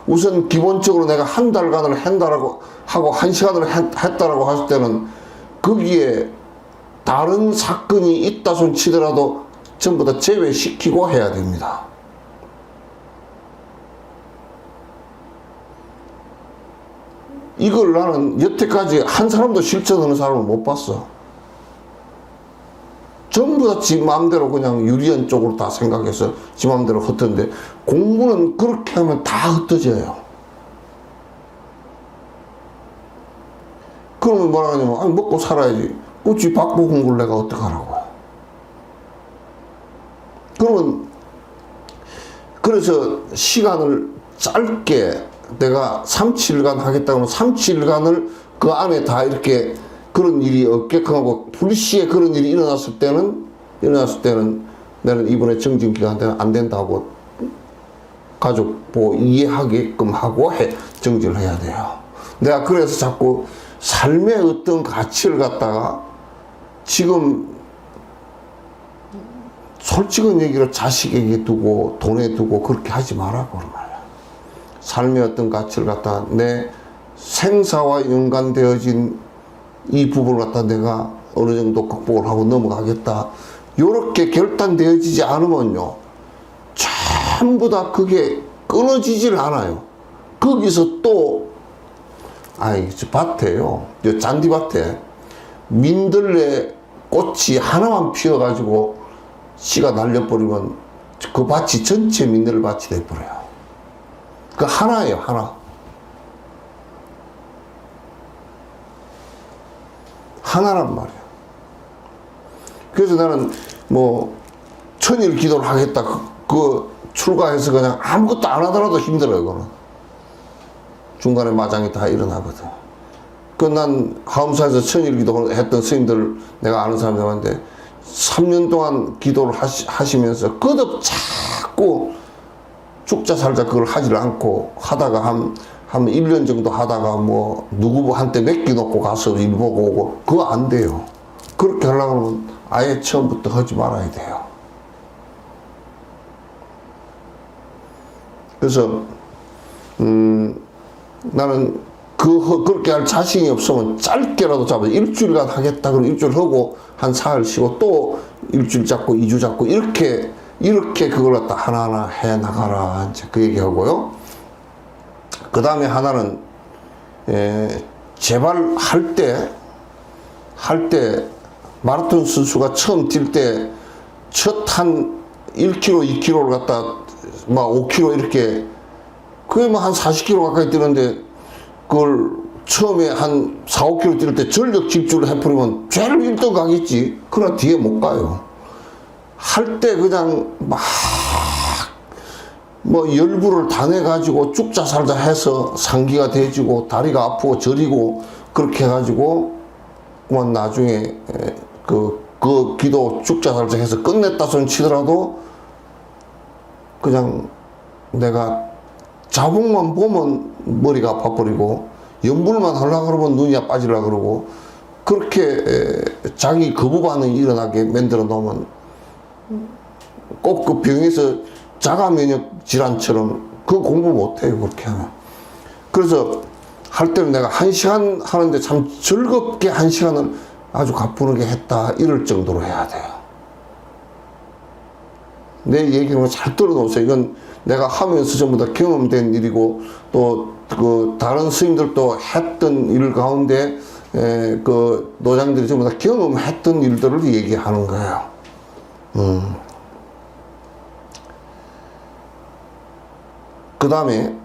A: 우선 기본적으로 내가 한 달간을 한다라고 하고 1시간을 했다라고 했을 때는 거기에 다른 사건이 있다 손 치더라도 전부 다 제외시키고 해야 됩니다. 이걸 나는 여태까지 한 사람도 실천하는 사람을 못 봤어. 전부 다 지 마음대로 그냥 유리한 쪽으로 다 생각해서 지 마음대로 흩었는데 공부는 그렇게 하면 다 흩어져요. 그러면 뭐라 하냐면 아니 먹고 살아야지. 어찌 박보 공부를 내가 어떡하라고. 그러면 그래서 시간을 짧게 내가 3-7일간 하겠다 그러면 3-7일간을 그 안에 다 이렇게 그런 일이 없게끔 하고 불시에 그런 일이 일어났을 때는 나는 이번에 정진 기간 때는 안 된다고 가족 보고 이해하게끔 하고 정진을 해야 돼요. 내가 그래서 자꾸 삶의 어떤 가치를 갖다가 지금 솔직한 얘기로 자식에게 두고 돈에 두고 그렇게 하지 말라고 그런 말이야. 삶의 어떤 가치를 갖다가 내 생사와 연관되어진 이 부분을 갖다 내가 어느 정도 극복을 하고 넘어가겠다. 요렇게 결단되어지지 않으면요. 전부 다 그게 끊어지질 않아요. 거기서 또, 밭에요. 잔디밭에 민들레 꽃이 하나만 피어가지고 씨가 날려버리면 그 밭이 전체 민들레 밭이 돼버려요. 그 하나예요, 하나. 하나란 말이야. 그래서 나는 뭐 천일 기도를 하겠다. 그 출가해서 그냥 아무것도 안 하더라도 힘들어요, 그거는. 중간에 마장이 다 일어나거든. 그 난 하엄사에서 천일 기도 했던 스님들 내가 아는 사람들한테 3년 동안 기도를 하시면서 거듭 자꾸 죽자 살자 그걸 하질 않고 하다가 한 1년 정도 하다가 뭐 누구한테 맡겨놓고 가서 일 보고 오고 그거 안 돼요. 그렇게 하려고 하면 아예 처음부터 하지 말아야 돼요. 그래서 나는 그렇게 할 자신이 없으면 짧게라도 잡아서 일주일간 하겠다 그러면 일주일 하고 한 사흘 쉬고 또 일주일 잡고 2주 잡고 이렇게 그걸 갖다 하나하나 해 나가라 이제 그 얘기하고요. 그 다음에 하나는 제발 할 때 마라톤 선수가 처음 뛸 때 첫 한 1km, 2km를 갖다 막 5km 이렇게 그게 뭐 한 40km 가까이 뛰는데 그걸 처음에 한 4, 5km 뛸 때 전력 집중을 해버리면 제일 1등 가겠지. 그러나 뒤에 못 가요. 할 때 그냥 막 뭐 열불을 다 내가지고 죽자 살자 해서 상기가 돼지고 다리가 아프고 저리고 그렇게 해가지고 그만 나중에 그 기도 죽자 살자 해서 끝냈다 손 치더라도 그냥 내가 자복만 보면 머리가 아파버리고 연불만 하려고 그러면 눈이 빠지려고 그러고 그렇게 자기 거부 반응이 일어나게 만들어 놓으면 꼭 그 병에서 자가 면역 질환처럼 그 공부 못해요, 그렇게 하면. 그래서 할 때는 내가 1시간 하는데 참 즐겁게 1시간을 아주 가뿐하게 했다 이럴 정도로 해야 돼요. 내 얘기는 잘 들어놓으세요. 이건 내가 하면서 전부 다 경험된 일이고 또 그 다른 스님들도 했던 일 가운데 그 노장들이 전부 다 경험했던 일들을 얘기하는 거예요. 그 다음에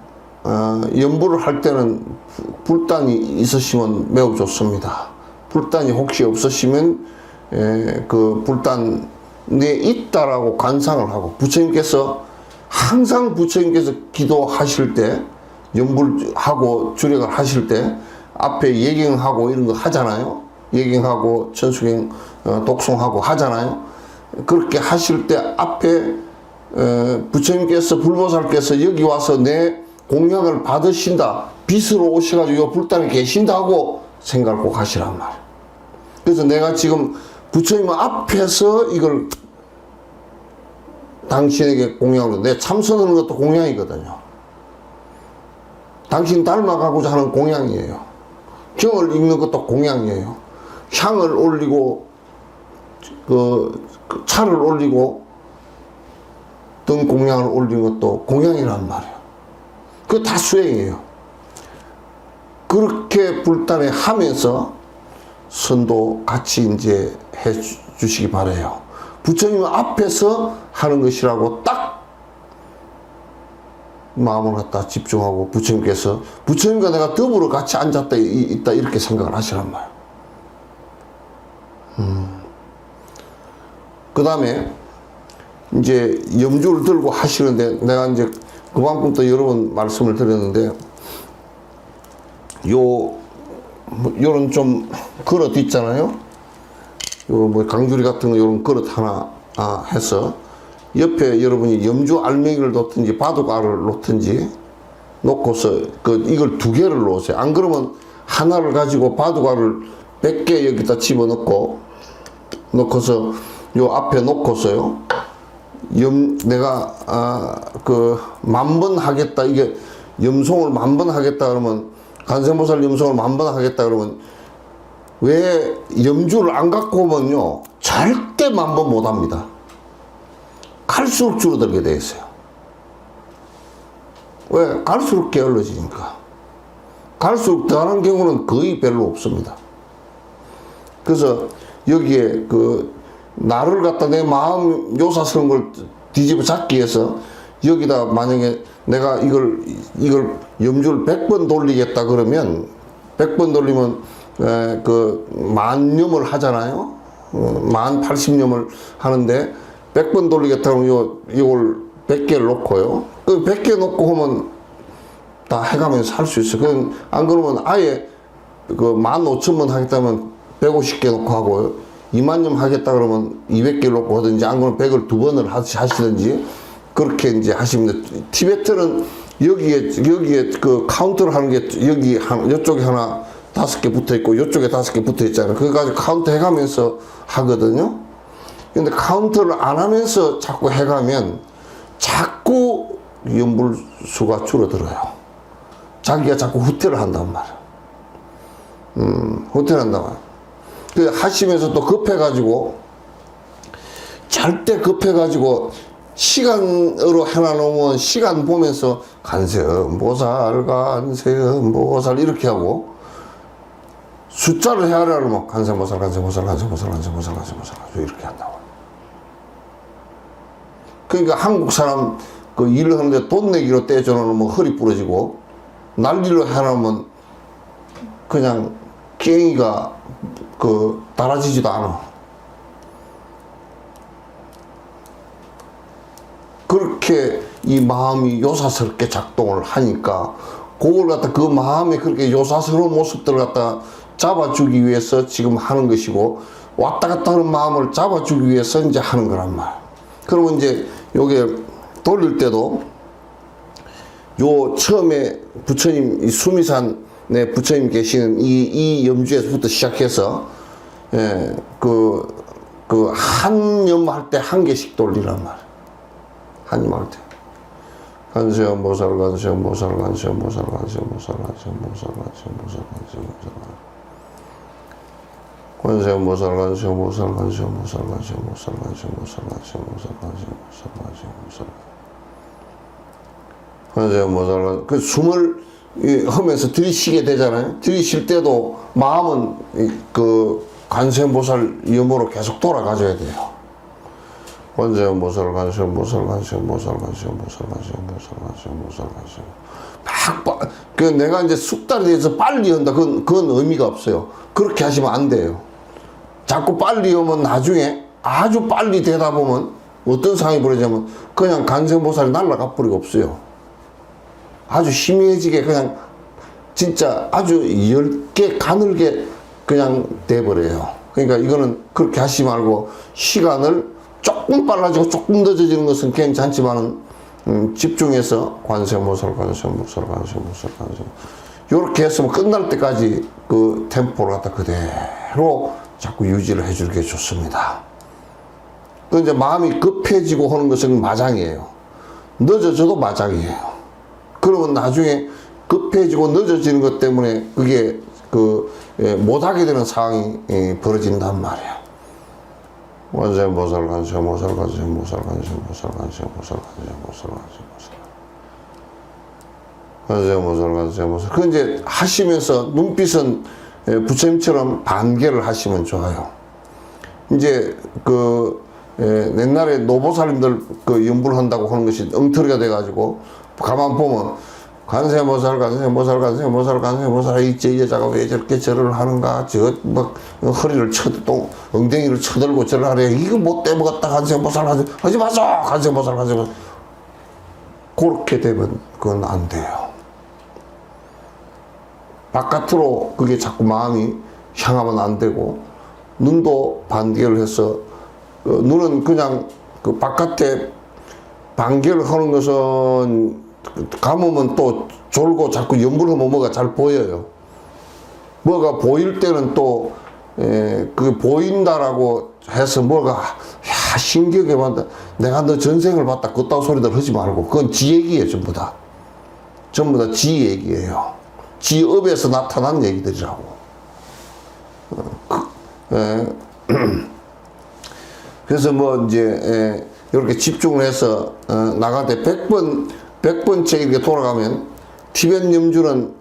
A: 연부를 할 때는 불단이 있으시면 매우 좋습니다. 불단이 혹시 없으시면 그 불단에 있다라고 관상을 하고, 부처님께서 항상 부처님께서 기도하실 때, 연불하고 주력을 하실 때 앞에 예경하고 이런 거 하잖아요. 예경하고 천수경 독송하고 하잖아요. 그렇게 하실 때 앞에 부처님께서, 불보살께서 여기 와서 내 공약을 받으신다, 빛으로 오셔가지고 요 불단에 계신다고 생각을 꼭 하시란 말이에요. 그래서 내가 지금 부처님 앞에서 이걸 당신에게 공약으로, 내 참선하는 것도 공약이거든요. 당신 닮아가고자 하는 공약이에요. 경을 읽는 것도 공약이에요. 향을 올리고 그 차를 올리고 등 공양을 올리는 것도 공양이란 말이에요. 그거 다 수행이에요. 그렇게 불단에 하면서 선도 같이 이제 해 주시기 바라요. 부처님 앞에서 하는 것이라고 딱 마음을 갖다 집중하고, 부처님께서, 부처님과 내가 더불어 같이 앉았다 있다 이렇게 생각을 하시란 말이에요. 그 다음에 이제 염주를 들고 하시는데, 내가 이제 그만큼 또 여러 번 말씀을 드렸는데, 요런 좀 그릇 있잖아요. 요 뭐 강주리 같은 거 요런 그릇 하나 해서 옆에 여러분이 염주 알맹이를 놓든지 바둑알을 놓든지 놓고서 이걸 두 개를 놓으세요. 안 그러면 하나를 가지고 바둑알을 100개 여기다 집어넣고 놓고서 요 앞에 놓고서요. 내가 만번 하겠다, 이게 염송을 만번 하겠다 그러면, 관세음보살 염송을 만번 하겠다 그러면, 왜 염주를 안 갖고 오면요 절대 만번 못 합니다. 갈수록 줄어들게 돼 있어요. 왜? 갈수록 게을러지니까. 갈수록 더 하는 경우는 거의 별로 없습니다. 그래서 여기에 나를 갖다 내 마음 요사스러운 걸 뒤집어 잡기 위해서, 여기다 만약에 내가 이걸 염주를 100번 돌리겠다 그러면, 100번 돌리면 만념을 하잖아요. 1080념을 하는데 100번 돌리겠다 그러면 이걸 100개를 놓고요. 100개 놓고 하면 다 해가면서 할 수 있어요. 그건 안 그러면 아예 15,000번 하겠다면 150개 놓고 하고요. 20,000년 하겠다 그러면 200개 놓고 하든지, 안 그러면 100을 2번을 하시든지, 그렇게 이제 하시면 돼요. 티베트는 여기에 그 카운트를 하는 게, 이쪽에 하나 5개 붙어 있고 이쪽에 5개 붙어 있잖아요. 그거 가지고 카운트 해가면서 하거든요. 근데 카운트를 안 하면서 자꾸 해가면 자꾸 연불수가 줄어들어요. 자기가 자꾸 후퇴를 한단 말이에요. 후퇴를 한단 말이에요. 그 하시면서 또 급해가지고, 잘 때 급해가지고 시간으로 해놔놓으면 시간 보면서 관세음보살 이렇게 하고, 숫자를 헤아려면 관세음보살 이렇게 한다고. 그러니까 한국 사람 일을 하는데 돈 내기로 떼줘놓으면 허리 부러지고, 난리로 해놓으면 그냥 깽이가 달아지지도 않아. 그렇게 이 마음이 요사스럽게 작동을 하니까, 그걸 갖다 그 마음에 그렇게 요사스러운 모습들을 갖다 잡아주기 위해서 지금 하는 것이고, 왔다 갔다 하는 마음을 잡아주기 위해서 이제 하는 거란 말이야. 그러면 이제 요게 돌릴 때도 요 처음에 부처님, 이 수미산에 부처님 계시는 이 염주에서부터 시작해서, 한 염 할 때 한 개씩 돌리란 말이야. 한 염 할 때. 관세음보살 관세 모살관, 그 숨을 하면서 들이쉬게 되잖아요. 들이쉴 때도 마음은 그 관세음보살 염으로 계속 돌아가줘야 돼요. 관세음보살, 관세음보살, 관세음보살, 관세음보살, 관세음보살, 관세음보살, 관세음. 그 내가 이제 숙달에 대해서 빨리 한다. 그건 의미가 없어요. 그렇게 하시면 안 돼요. 자꾸 빨리 하면 나중에 아주 빨리 되다 보면 어떤 상황이 벌어지냐면 그냥 관세음보살이 날아가 버리고 없어요. 아주 희미해지게 그냥 진짜 아주 엷게 가늘게 그냥 돼버려요. 그러니까 이거는 그렇게 하시지 말고 시간을 조금 빨라지고 조금 늦어지는 것은 괜찮지만은 집중해서 관세음보살, 관세음보살, 관세음보살, 관세음보살 요렇게 했으면 끝날 때까지 그 템포를 갖다 그대로 자꾸 유지를 해주는 게 좋습니다. 그 이제 마음이 급해지고 하는 것은 마장이에요. 늦어져도 마장이에요. 그러면 나중에 급해지고 늦어지는 것 때문에 그게 못하게 되는 상황이 벌어진단 말이야. 관세음보살, 관세음보살, 관세음보살, 관세음보살, 관세음보살, 관세음보살, 관세음보살, 관세음보살, 관세음보살. 그 이제 하시면서 눈빛은 부처님처럼 반개를 하시면 좋아요. 이제 옛날에 노보살님들 연불 한다고 하는 것이 엉터리가 돼가지고 가만 보면 관세음보살, 관세음보살, 관세음보살, 관세음보살, 이 여자가 왜 저렇게 절을 하는가, 허리를 엉덩이를 쳐들고 절을 하래. 이거 못 떼먹었다, 관세음보살, 하지 마소! 관세음보살, 관세음보살. 그렇게 되면 그건 안 돼요. 바깥으로 그게 자꾸 마음이 향하면 안 되고, 눈도 반개를 해서, 눈은 그냥 그 바깥에 반개를 하는 것은 감으면 또 졸고 자꾸 연불하면 뭐가 잘 보여요. 뭐가 보일 때는 또, 그 보인다라고 해서 뭐가, 신기하게 만다. 내가 너 전생을 봤다. 그따위 소리들 하지 말고. 그건 지 얘기예요, 전부 다. 전부 다 지 얘기예요. 지 업에서 나타난 얘기들이라고. 그래서 뭐 이제, 이렇게 집중을 해서, 나갈 때 100번째 이렇게 돌아가면, 티벳 염주는,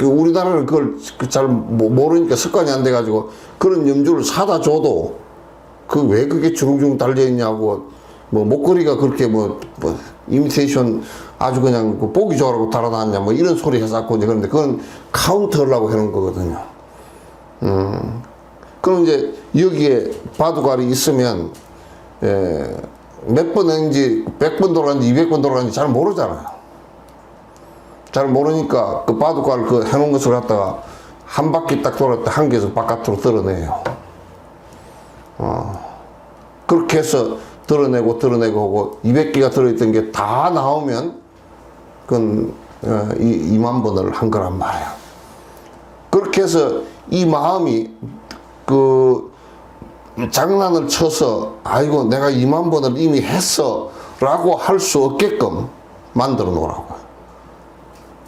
A: 우리나라는 그걸 잘 모르니까 습관이 안 돼가지고, 그런 염주를 사다 줘도, 왜 그게 주렁주렁 달려있냐고, 목걸이가 그렇게 이미테이션 아주 그냥 보기 좋아라고 달아놨냐, 이런 소리 해서 이제 그런데, 그건 카운터라고 해놓은 거거든요. 그럼 이제 여기에 바둑알이 있으면, 몇 번 했는지 100번 돌아갔는지 200번 돌아갔는지 잘 모르잖아요. 잘 모르니까 그 바둑알 해놓은 것을 갖다가 한 바퀴 딱 돌았을 때 한 개에서 바깥으로 드러내요. 그렇게 해서 드러내고 하고 200개가 들어있던 게 다 나오면 그건 2만 번을 한 거란 말이에요. 그렇게 해서 이 마음이 장난을 쳐서 아이고 내가 2만 번을 이미 했어 라고 할 수 없게끔 만들어 놓으라고요.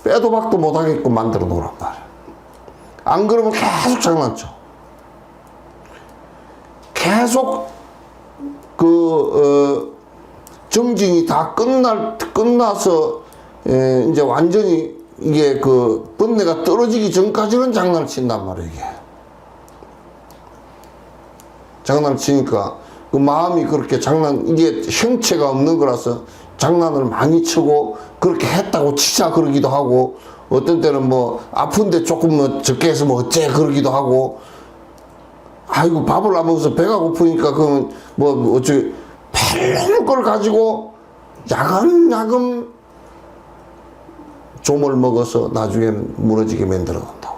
A: 빼도 박도 못하게끔 만들어 놓으란 말이에요. 안 그러면 계속 장난쳐. 계속 정진이 다 끝나서 이제 완전히 이게 번뇌가 떨어지기 전까지는 장난을 친단 말이에요. 이게 장난을 치니까 그 마음이 그렇게 이게 형체가 없는 거라서 장난을 많이 치고 그렇게 했다고 치자 그러기도 하고 어떤 때는 아픈데 조금 적게 해서 어째 그러기도 하고 아이고 밥을 안 먹어서 배가 고프니까 그러면 어쩌게 별로 걸 가지고 야금야금 좀을 먹어서 나중에는 무너지게 만들어 놓는다고.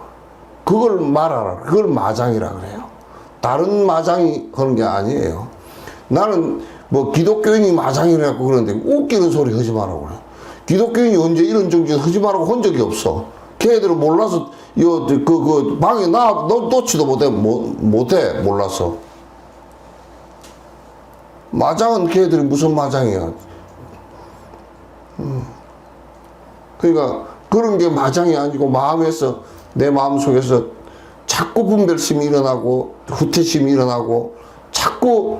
A: 그걸 말하라. 그걸 마장이라 그래요. 다른 마장이 하는 게 아니에요. 나는 기독교인이 마장이라고 그러는데 웃기는 소리 하지 말라고 그래. 기독교인이 언제 이런 정신 하지 말라고 한 적이 없어. 걔들은 몰라서 방에 놓지도 못해 몰라서. 마장은 걔들이 무슨 마장이야. 그러니까 그런 게 마장이 아니고 마음에서 내 마음속에서 자꾸 분별심이 일어나고 후퇴심이 일어나고 자꾸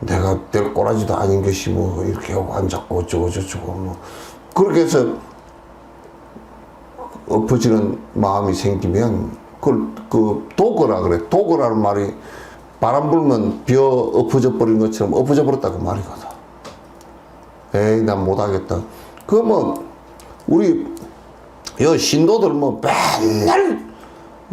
A: 내가 될 꼬라지도 아닌 것이 뭐 이렇게 하고 앉았고 어쩌고 저쩌고 뭐 그렇게 해서 엎어지는 마음이 생기면 그걸 그 도거라 그래. 도거라는 말이 바람 불면 비어 엎어져 버린 것처럼 엎어져 버렸다고 말이거든. 에이 난 못하겠다. 그 뭐 우리 여 신도들 뭐 맨날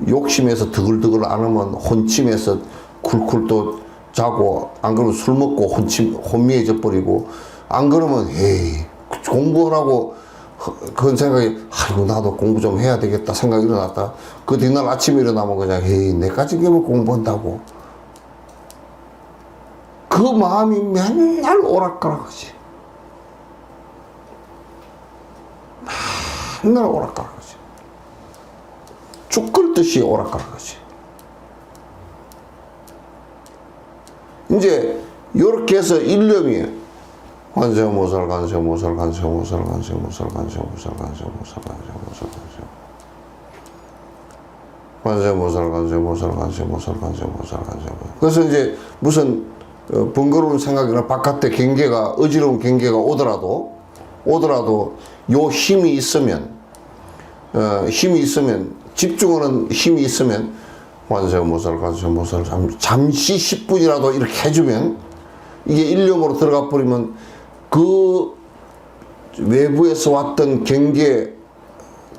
A: 욕심에서 드글드글 안 하면 혼침해서 쿨쿨 또 자고 안 그러면 술 먹고 혼미해져 버리고 안 그러면 에이 공부하라고 그런 생각이 아이고 나도 공부 좀 해야 되겠다 생각이 일어났다. 그 뒤날 아침에 일어나면 그냥 에이 내까지 그러면 공부한다고 그 마음이 맨날 오락가락하지. 맨날 오락가락하지. 죽 끓듯이 오락가락하지. 이제 요렇게 해서 일념이 관세음보살 관세음보살 관세음보살 관세음보살 관세음보살 관세음보살 관세음보살 관세음보살 관세음보살 관세음보살 관세음보살 관세음보살. 그래서 이제 무슨 번거로운 생각이나 바깥에 경계가 어지러운 경계가 오더라도 요 힘이 있으면 집중하는 힘이 있으면 관세음보살 관세음보살 잠시 10분이라도 이렇게 해주면 이게 일념으로 들어가 버리면 그 외부에서 왔던 경계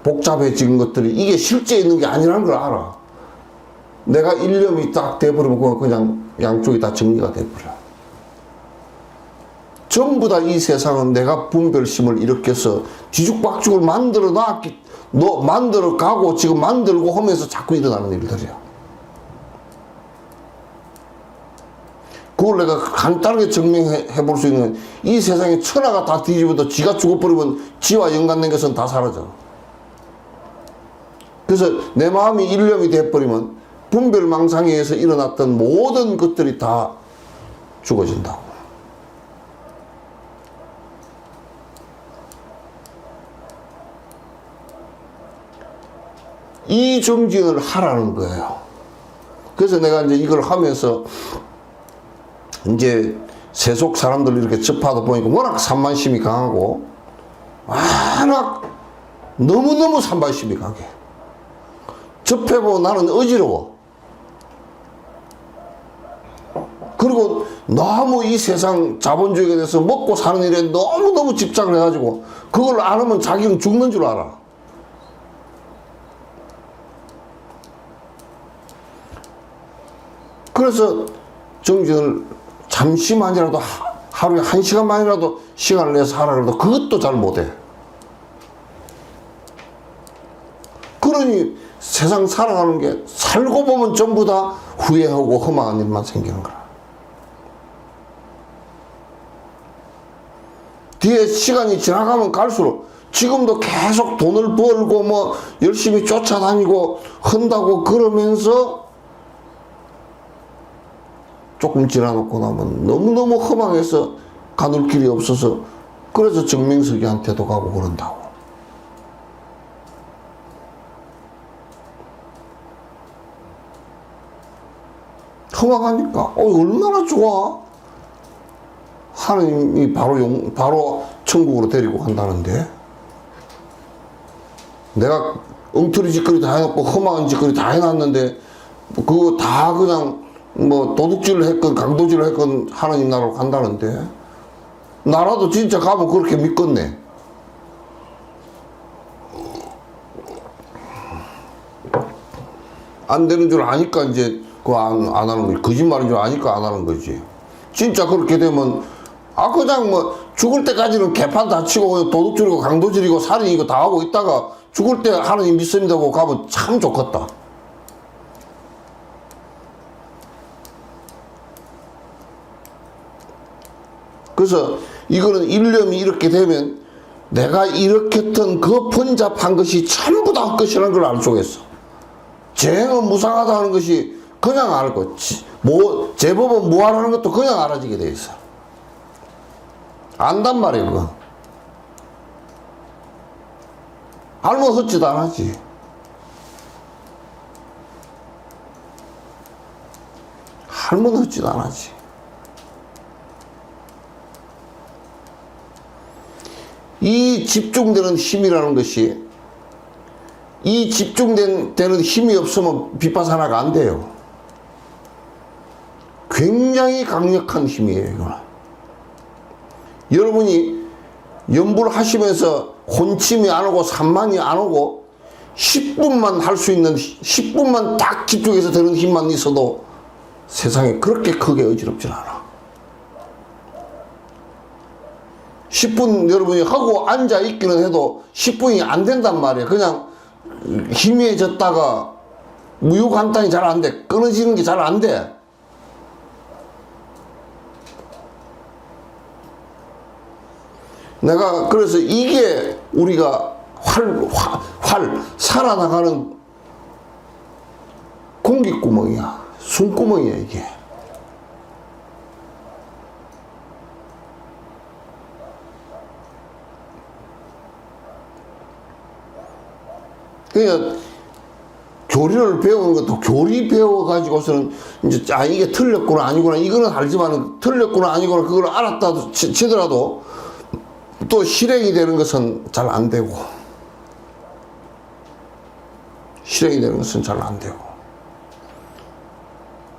A: 복잡해진 것들이 이게 실제 있는 게 아니라는 걸 알아. 내가 일념이 딱 돼버리면 그냥 양쪽이 다 정리가 돼버려. 전부 다 이 세상은 내가 분별심을 일으켜서 뒤죽박죽을 만들어 가고 지금 만들고 하면서 자꾸 일어나는 일들이야. 그걸 내가 간단하게 증명해 볼 수 있는 이 세상에 천하가 다 뒤집어도 지가 죽어버리면 지와 연관된 것은 다 사라져. 그래서 내 마음이 일념이 돼버리면 분별망상에 의해서 일어났던 모든 것들이 다 죽어진다고. 이 정진을 하라는 거예요. 그래서 내가 이제 이걸 하면서 이제 세속 사람들 이렇게 접하다 보니까 워낙 산만심이 강하고 워낙 너무너무 산만심이 강해. 접해보고 나는 어지러워. 그리고 너무 이 세상 자본주의에 대해서 먹고 사는 일에 너무너무 집착을 해가지고 그걸 안 하면 자기는 죽는 줄 알아. 그래서 정진을 잠시만이라도 하루에 1시간만이라도 시간을 내서 하라 그래도 그것도 잘 못해. 그러니 세상 살아가는 게 살고 보면 전부 다 후회하고 허망한 일만 생기는 거야. 뒤에 시간이 지나가면 갈수록 지금도 계속 돈을 벌고 뭐 열심히 쫓아다니고 한다고 그러면서 조금 지나놓고 나면 너무너무 허망해서 가눌 길이 없어서 그래서 정명석이한테도 가고 그런다고. 허망하니까 얼마나 좋아. 하나님이 바로 천국으로 데리고 간다는데 내가 엉터리 짓거리 다 해놓고 허망한 짓거리 다 해놨는데 그거 다 그냥 뭐 도둑질을 했건 강도질을 했건 하나님 나라로 간다는데 나라도 진짜 가면 그렇게 믿겠네. 안 되는 줄 아니까 이제 그거 안 하는 거지. 거짓말인 줄 아니까 안 하는 거지. 진짜 그렇게 되면 그냥 뭐 죽을 때까지는 개판 다 치고 도둑질이고 강도질이고 살인이고 다 하고 있다가 죽을 때 하나님 믿습니다고 가면 참 좋겠다. 그래서 이거는 일념이 이렇게 되면 내가 일으켰던 그 번잡한 것이 전부 다 헛것이라는 걸 알 수가 있어. 재행은 무상하다는 것이 그냥 알고 제법은 무한하는 것도 그냥 알아지게 돼 있어. 안단 말이야 그거. 알면 헛짓 안 하지. 알면 헛짓 안 하지. 집중되는 힘이라는 것이, 이 집중되는 힘이 없으면 빗바사나가 안 돼요. 굉장히 강력한 힘이에요, 이거는. 여러분이 연불 하시면서 혼침이 안 오고 산만이 안 오고 10분만 할 수 있는, 10분만 딱 집중해서 되는 힘만 있어도 세상에 그렇게 크게 어지럽진 않아. 10분 여러분이 하고 앉아 있기는 해도 10분이 안 된단 말이에요. 그냥 희미해졌다가 무유간단히 잘 안 돼. 끊어지는 게 잘 안 돼. 내가 그래서 이게 우리가 살아나가는 공기구멍이야. 숨구멍이야, 이게. 그러니까 교리를 배우는 것도 교리 배워가지고서는 이제 이게 틀렸구나 아니구나 이거는 알지만 틀렸구나 아니구나 그걸 알았다 치더라도 또 실행이 되는 것은 잘 안 되고, 실행이 되는 것은 잘 안 되고.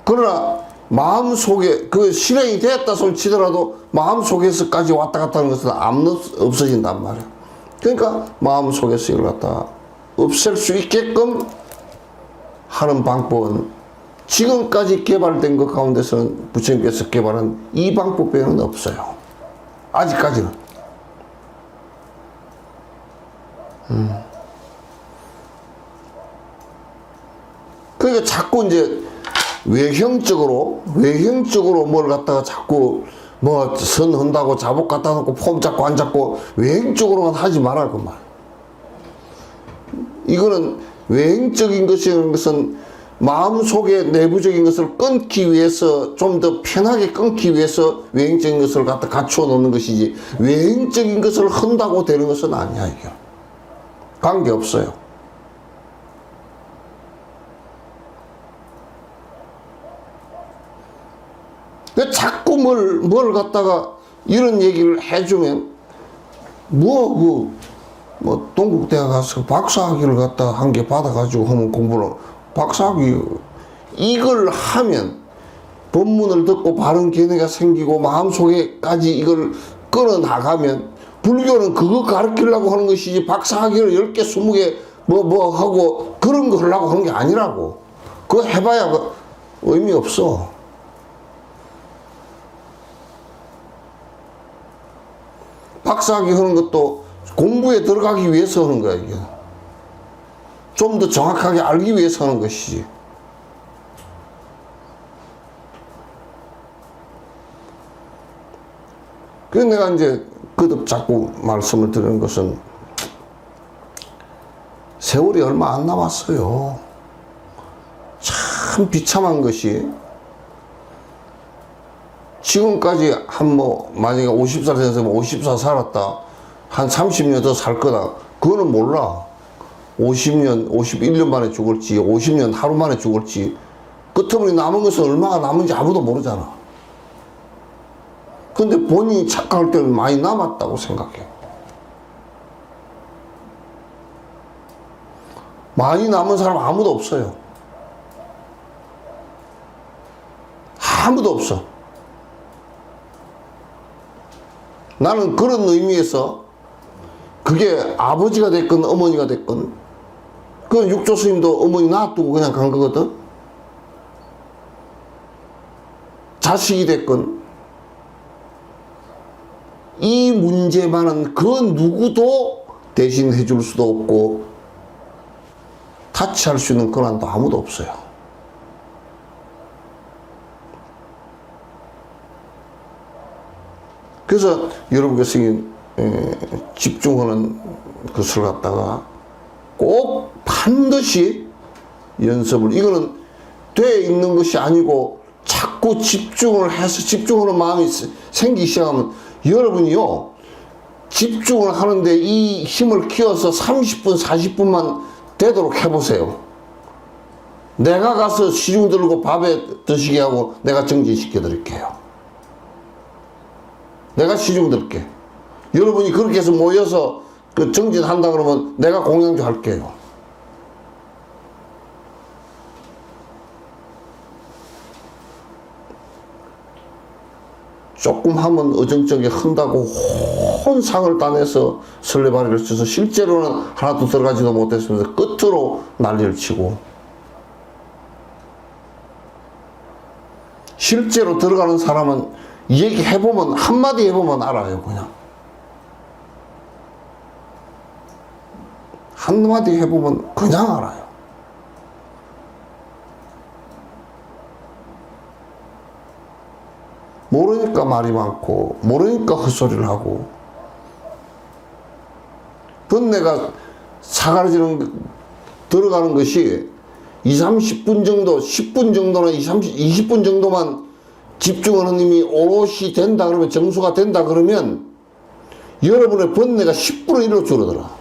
A: 그러나 마음속에 그 실행이 되었다 손 치더라도 마음속에서까지 왔다 갔다 하는 것은 없어진단 말이야. 그러니까 마음속에서 이걸 갖다 없앨 수 있게끔 하는 방법은 지금까지 개발된 것 가운데서는 부처님께서 개발한 이 방법 외에는 없어요. 아직까지는. 그러니까 자꾸 이제 외형적으로 뭘 갖다가 자꾸 뭐 선한다고 자복 갖다 놓고 폼 잡고 안 잡고 외형적으로만 하지 말아, 그 말. 이거는 외형적인 것은 마음속의 내부적인 것을 끊기 위해서 좀 더 편하게 끊기 위해서 외형적인 것을 갖다 갖추어 놓는 것이지 외형적인 것을 한다고 되는 것은 아니야, 이게. 관계없어요. 자꾸 뭘 갖다가 이런 얘기를 해주면 동국대학 가서 박사학위를 갖다 한 개 받아가지고 하면 공부를 박사학위 이걸 하면 법문을 듣고 바른 견해가 생기고 마음속에까지 이걸 끌어 나가면 불교는 그거 가르치려고 하는 것이지 박사학위를 10개 20개 뭐 하고 그런 거 하려고 하는 게 아니라고. 그거 해봐야 의미 없어. 박사학위 하는 것도 공부에 들어가기 위해서 하는 거야, 이게. 좀 더 정확하게 알기 위해서 하는 것이지. 그래서 내가 이제 거듭 자꾸 말씀을 드리는 것은 세월이 얼마 안 남았어요. 참 비참한 것이 지금까지 만약에 50살 돼서 50살 살았다. 한 30년 더 살 거다. 그거는 몰라. 50년, 51년 만에 죽을지, 50년 하루 만에 죽을지, 끝으로 남은 것은 얼마가 남은지 아무도 모르잖아. 근데 본인이 착각할 때는 많이 남았다고 생각해. 많이 남은 사람 아무도 없어요. 아무도 없어. 나는 그런 의미에서 그게 아버지가 됐건 어머니가 됐건 그 육조 스님도 어머니 놔두고 그냥 간 거거든. 자식이 됐건 이 문제만은 그 누구도 대신해 줄 수도 없고 타치할 수 있는 권한도 아무도 없어요. 그래서 여러분께서 집중하는 것을 갖다가 꼭 반드시 연습을, 이거는 돼 있는 것이 아니고 자꾸 집중을 해서 집중하는 마음이 생기기 시작하면 여러분이요, 집중을 하는데 이 힘을 키워서 30분, 40분만 되도록 해보세요. 내가 가서 시중 들고 밥에 드시게 하고 내가 정진시켜 드릴게요. 내가 시중 들게. 여러분이 그렇게 해서 모여서 그 정진한다 그러면 내가 공양주 할게요. 조금 하면 어정쩡하게 흔다고 혼상을 따내서 설레발이를 쳐서 실제로는 하나도 들어가지도 못했으면서 끝으로 난리를 치고, 실제로 들어가는 사람은 얘기해보면, 한마디 해보면 알아요. 그냥 한마디 해보면 그냥 알아요. 모르니까 말이 많고, 모르니까 헛소리를 하고, 번뇌가 사가지는 들어가는 것이 20, 30분 정도, 10분 정도나 20분 정도만 집중하는 힘이 오롯이 된다 그러면, 정수가 된다 그러면 여러분의 번뇌가 10분의 1로 줄어들어.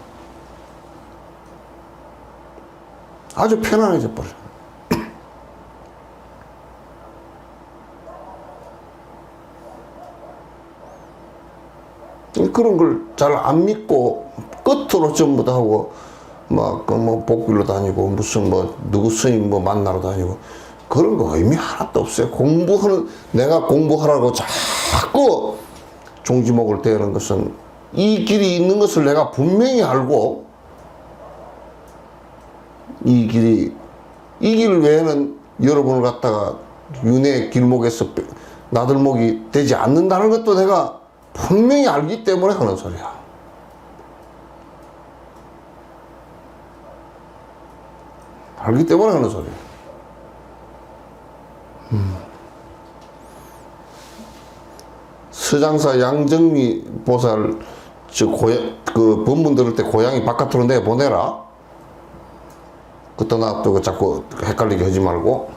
A: 아주 편안해져 버려. 그런 걸 잘 안 믿고 끝으로 전부 다 하고, 막 뭐 복길로 다니고 무슨 뭐 누구 스님 뭐 만나러 다니고, 그런 거 의미 하나도 없어요. 공부하는, 내가 공부하라고 자꾸 종지목을 대는 것은 이 길이 있는 것을 내가 분명히 알고, 이 길 외에는 여러분을 갖다가 윤회 길목에서 나들목이 되지 않는다는 것도 내가 분명히 알기 때문에 하는 소리야. 알기 때문에 하는 소리야. 서장사 양정미 보살 그 법문 들을 때 고양이 바깥으로 내보내라. 그때 나 또 자꾸 헷갈리게 하지 말고.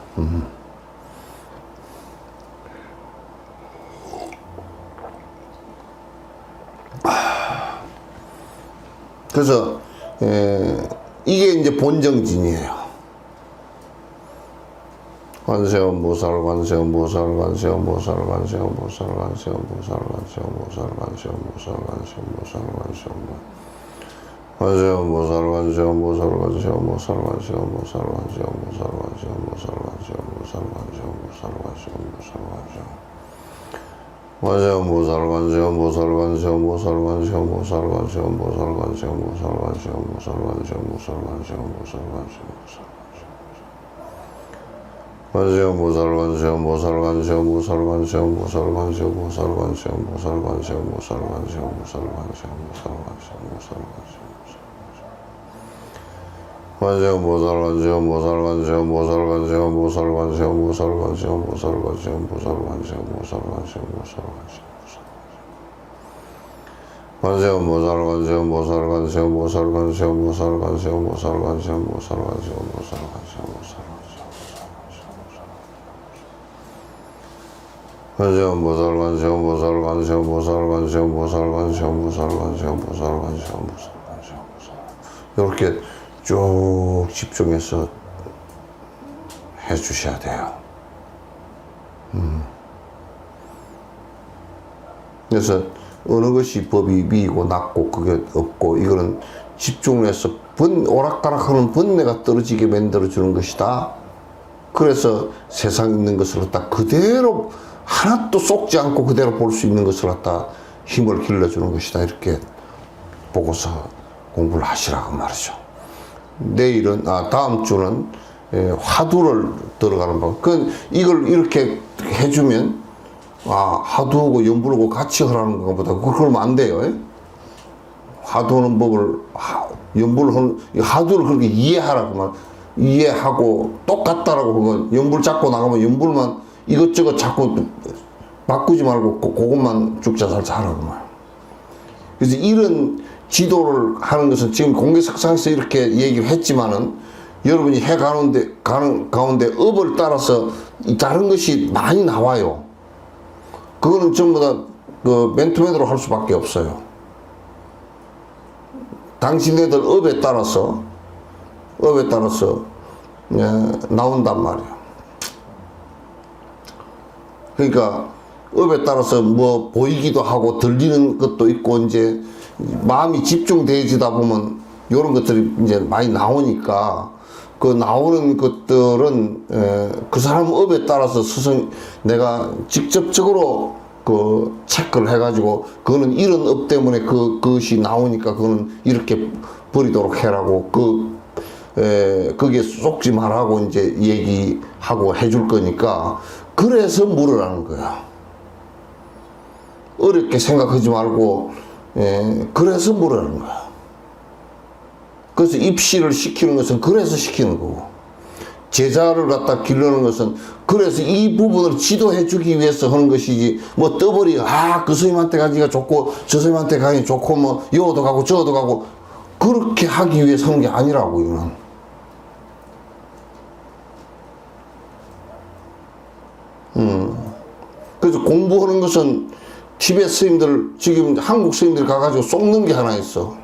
A: 그래서 이게 이제 본정진이에요. 관세음보살, 관세음보살, 관세음보살, 관세음보살, 관세음보살, 관세음보살, 관세음보살, 관세음보살, 관세음보살, 관세음보살, 관세음보살, 관세음보살, 관세음보살, 관세음보살, 관세음보살, 관세음보살, 관세음보살, 관세음보살. 관세음보살, 관세음보살, 관세음보살, 관세음보살, 관세음보살, 관세음보살, 관세음보살, 관세음보살, 관세음보살, 관세음보살. 관세음보살, 관세음보살, 관세음보살, 관세음보살, 관세음보살, 관세음보살, 관세음보살, 관세음보살, 관세음보살, 관세음보살. 관세음보살, 관세음보살, 관세음보살, 관세음보살, 관세음보살, 관세음보살, 관세음보살, 관세음보살, 관세음보살. 관세음보살, 관세음보살, 관세음보살, 관세음보살, 관세음보살, 관세음보살, 관세음보살, 관세음보살. 관세음보살, 관세음보살, 관세음보살, 관세음보살, 관세음보살, 관세음보살, 관세음보살. 이렇게 쭉 집중해서 해 주셔야 돼요. 그래서 어느 것이 법이 미이고 낮고 그게 없고, 이거는 집중을 해서 오락가락하는 번뇌가 떨어지게 만들어 주는 것이다. 그래서 세상에 있는 것을 갖다 그대로 하나도 쏙지 않고 그대로 볼 수 있는 것을 갖다 힘을 길러주는 것이다. 이렇게 보고서 공부를 하시라고 말이죠. 내일은, 다음 주는 화두를 들어가는 법. 이걸 이렇게 해주면, 화두하고 연불하고 같이 하라는 것보다, 그러면 안 돼요. 화두하는 법을, 연불을 하는, 화두를 그렇게 이해하라고 말, 이해하고 똑같다라고 그러면, 연불 잡고 나가면 연불만 이것저것 자꾸 바꾸지 말고 그것만 죽자살자 하라고 말. 그래서 이런 지도를 하는 것은 지금 공개석상에서 이렇게 얘기를 했지만은, 여러분이 해 가는데, 가운데 업을 따라서 다른 것이 많이 나와요. 그거는 전부 다 그 맨투맨으로 할 수밖에 없어요. 당신네들 업에 따라서 나온단 말이에요. 그러니까 업에 따라서 뭐 보이기도 하고 들리는 것도 있고, 이제 마음이 집중되지다 보면 이런 것들이 이제 많이 나오니까 그 나오는 것들은 그 사람 업에 따라서 내가 직접적으로 그 체크를 해가지고 그거는 이런 업 때문에 그것이 나오니까 그거는 이렇게 버리도록 해라고 그게 쏙지 말라고 이제 얘기하고 해줄 거니까 그래서 물으라는 거야. 어렵게 생각하지 말고 그래서 물으라는 거야. 그래서 입시를 시키는 것은 그래서 시키는 거고 제자를 갖다 기르는 것은 그래서 이 부분을 지도해 주기 위해서 하는 것이지 뭐 떠버리 그 스님한테 가기가 좋고 저 스님한테 가기 좋고 뭐 여도 가고 저도 가고 그렇게 하기 위해서 하는 게 아니라고 이거는. 그래서 공부하는 것은 티베트 스님들 지금 한국 스님들 가가지고 쏙는 게 하나 있어.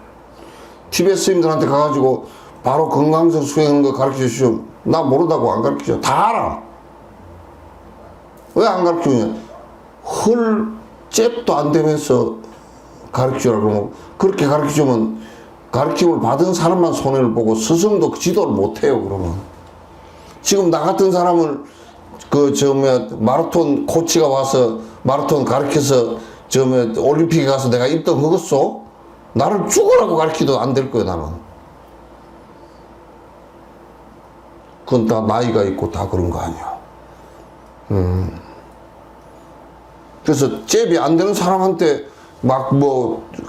A: 티베트 스님들한테 가가지고 바로 건강성 수행하는 거 가르쳐 주시오. 나 모르다고 안 가르쳐. 다 알아. 왜 안 가르쳐 주냐? 헐 잽도 안 되면서 가르쳐 주라 그러면 그렇게 가르쳐 주면 가르침을 받은 사람만 손해를 보고 스승도 지도를 못 해요. 그러면 지금 나 같은 사람을 마라톤 코치가 와서 마라톤 가르쳐서 올림픽에 가서 내가 1등 하겠어? 나를 죽으라고 가르쳐도 안 될 거야 나는. 그건 다 나이가 있고 다 그런 거 아니야. 그래서 잽이 안 되는 사람한테 막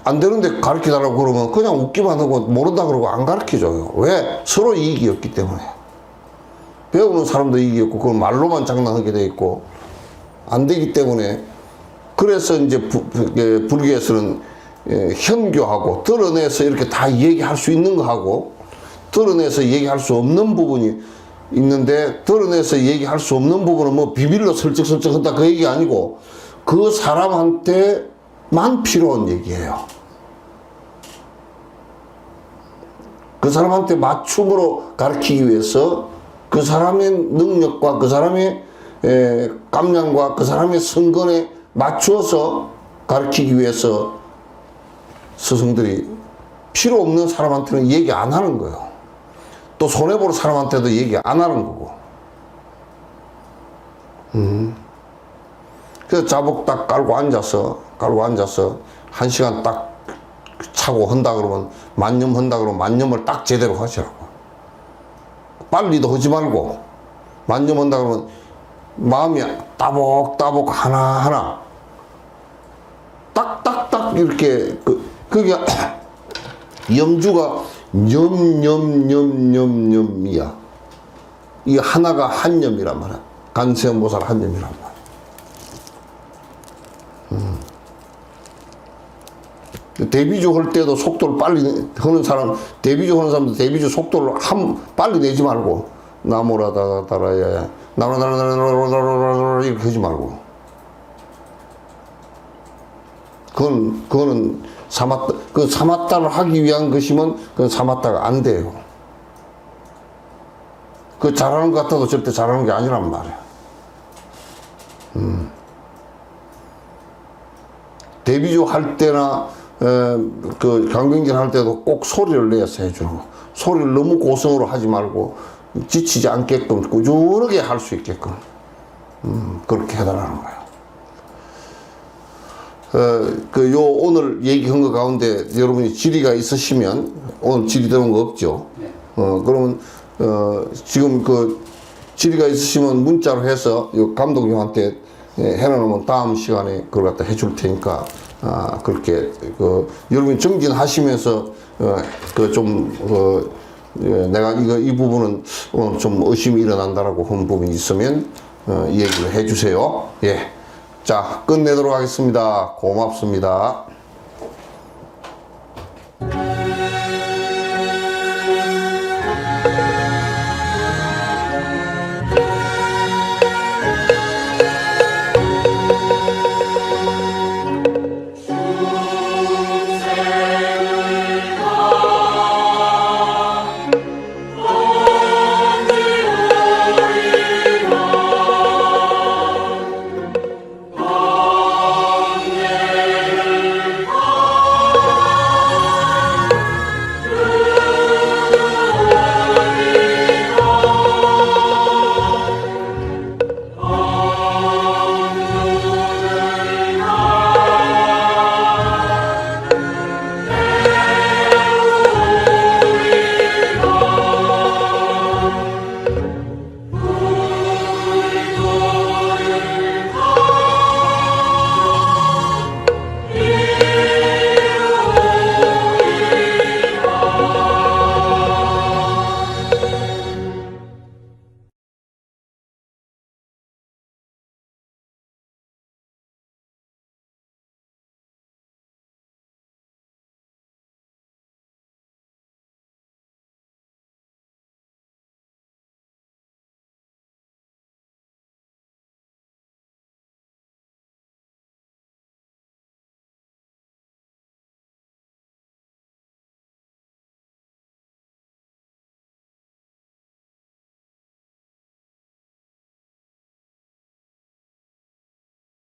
A: 안 되는데 가르쳐 달라고 그러면 그냥 웃기만 하고 모른다 그러고 안 가르쳐 줘요. 왜? 서로 이익이 없기 때문에. 배우는 사람도 이익이 없고 그건 말로만 장난하게 돼 있고 안 되기 때문에. 그래서 이제 불교에서는 현교하고 드러내서 이렇게 다 얘기할 수 있는 거 하고 드러내서 얘기할 수 없는 부분이 있는데 드러내서 얘기할 수 없는 부분은 뭐 비밀로 설득 한다 그 얘기 아니고 그 사람한테만 필요한 얘기예요. 그 사람한테 맞춤으로 가르치기 위해서 그 사람의 능력과 그 사람의 감량과 그 사람의 성건에 맞추어서 가르치기 위해서 스승들이 필요 없는 사람한테는 얘기 안 하는 거예요. 또 손해볼 사람한테도 얘기 안 하는 거고. 그래서 자복 딱 깔고 앉아서 1시간 딱 차고 한다 그러면 만념 한다 그러면 만념을 딱 제대로 하시라고. 빨리도 하지 말고 만념 한다 그러면 마음이 따복따복 하나하나 딱딱딱 이렇게 그게 염주가 염이야. 이 하나가 한념이란 말이야. 간세음보살 한념이란 말이야. 대비주 할 때도 속도를 빨리 하는 사람, 대비주 하는 사람도 대비주 속도를 빨리 내지 말고 나무라다다라야 나무라다라라라라라 이렇게 하지 말고. 그거는 사마타를 하기 위한 것이면 그건 사마타가 안 돼요. 그 잘하는 것 같아도 절대 잘하는 게 아니란 말이야. 대비주 할 때나 강경질 할 때도 꼭 소리를 내서 해주는 거. 소리를 너무 고성으로 하지 말고 지치지 않게끔 꾸준하게 할 수 있게끔 그렇게 해달라는 거예요. 오늘 얘기한 거 가운데 여러분이 질의가 있으시면 오늘 질의 들어온 거 없죠? 네. 그러면 지금 질의가 있으시면 문자로 해서 감독님한테 해놓으면 다음 시간에 그걸 갖다 해줄 테니까 그렇게 여러분이 정진하시면서 내가 이 부분은 오늘 좀 의심이 일어난다라고 한 부분이 있으면 얘기를 해주세요. 예. 자, 끝내도록 하겠습니다. 고맙습니다.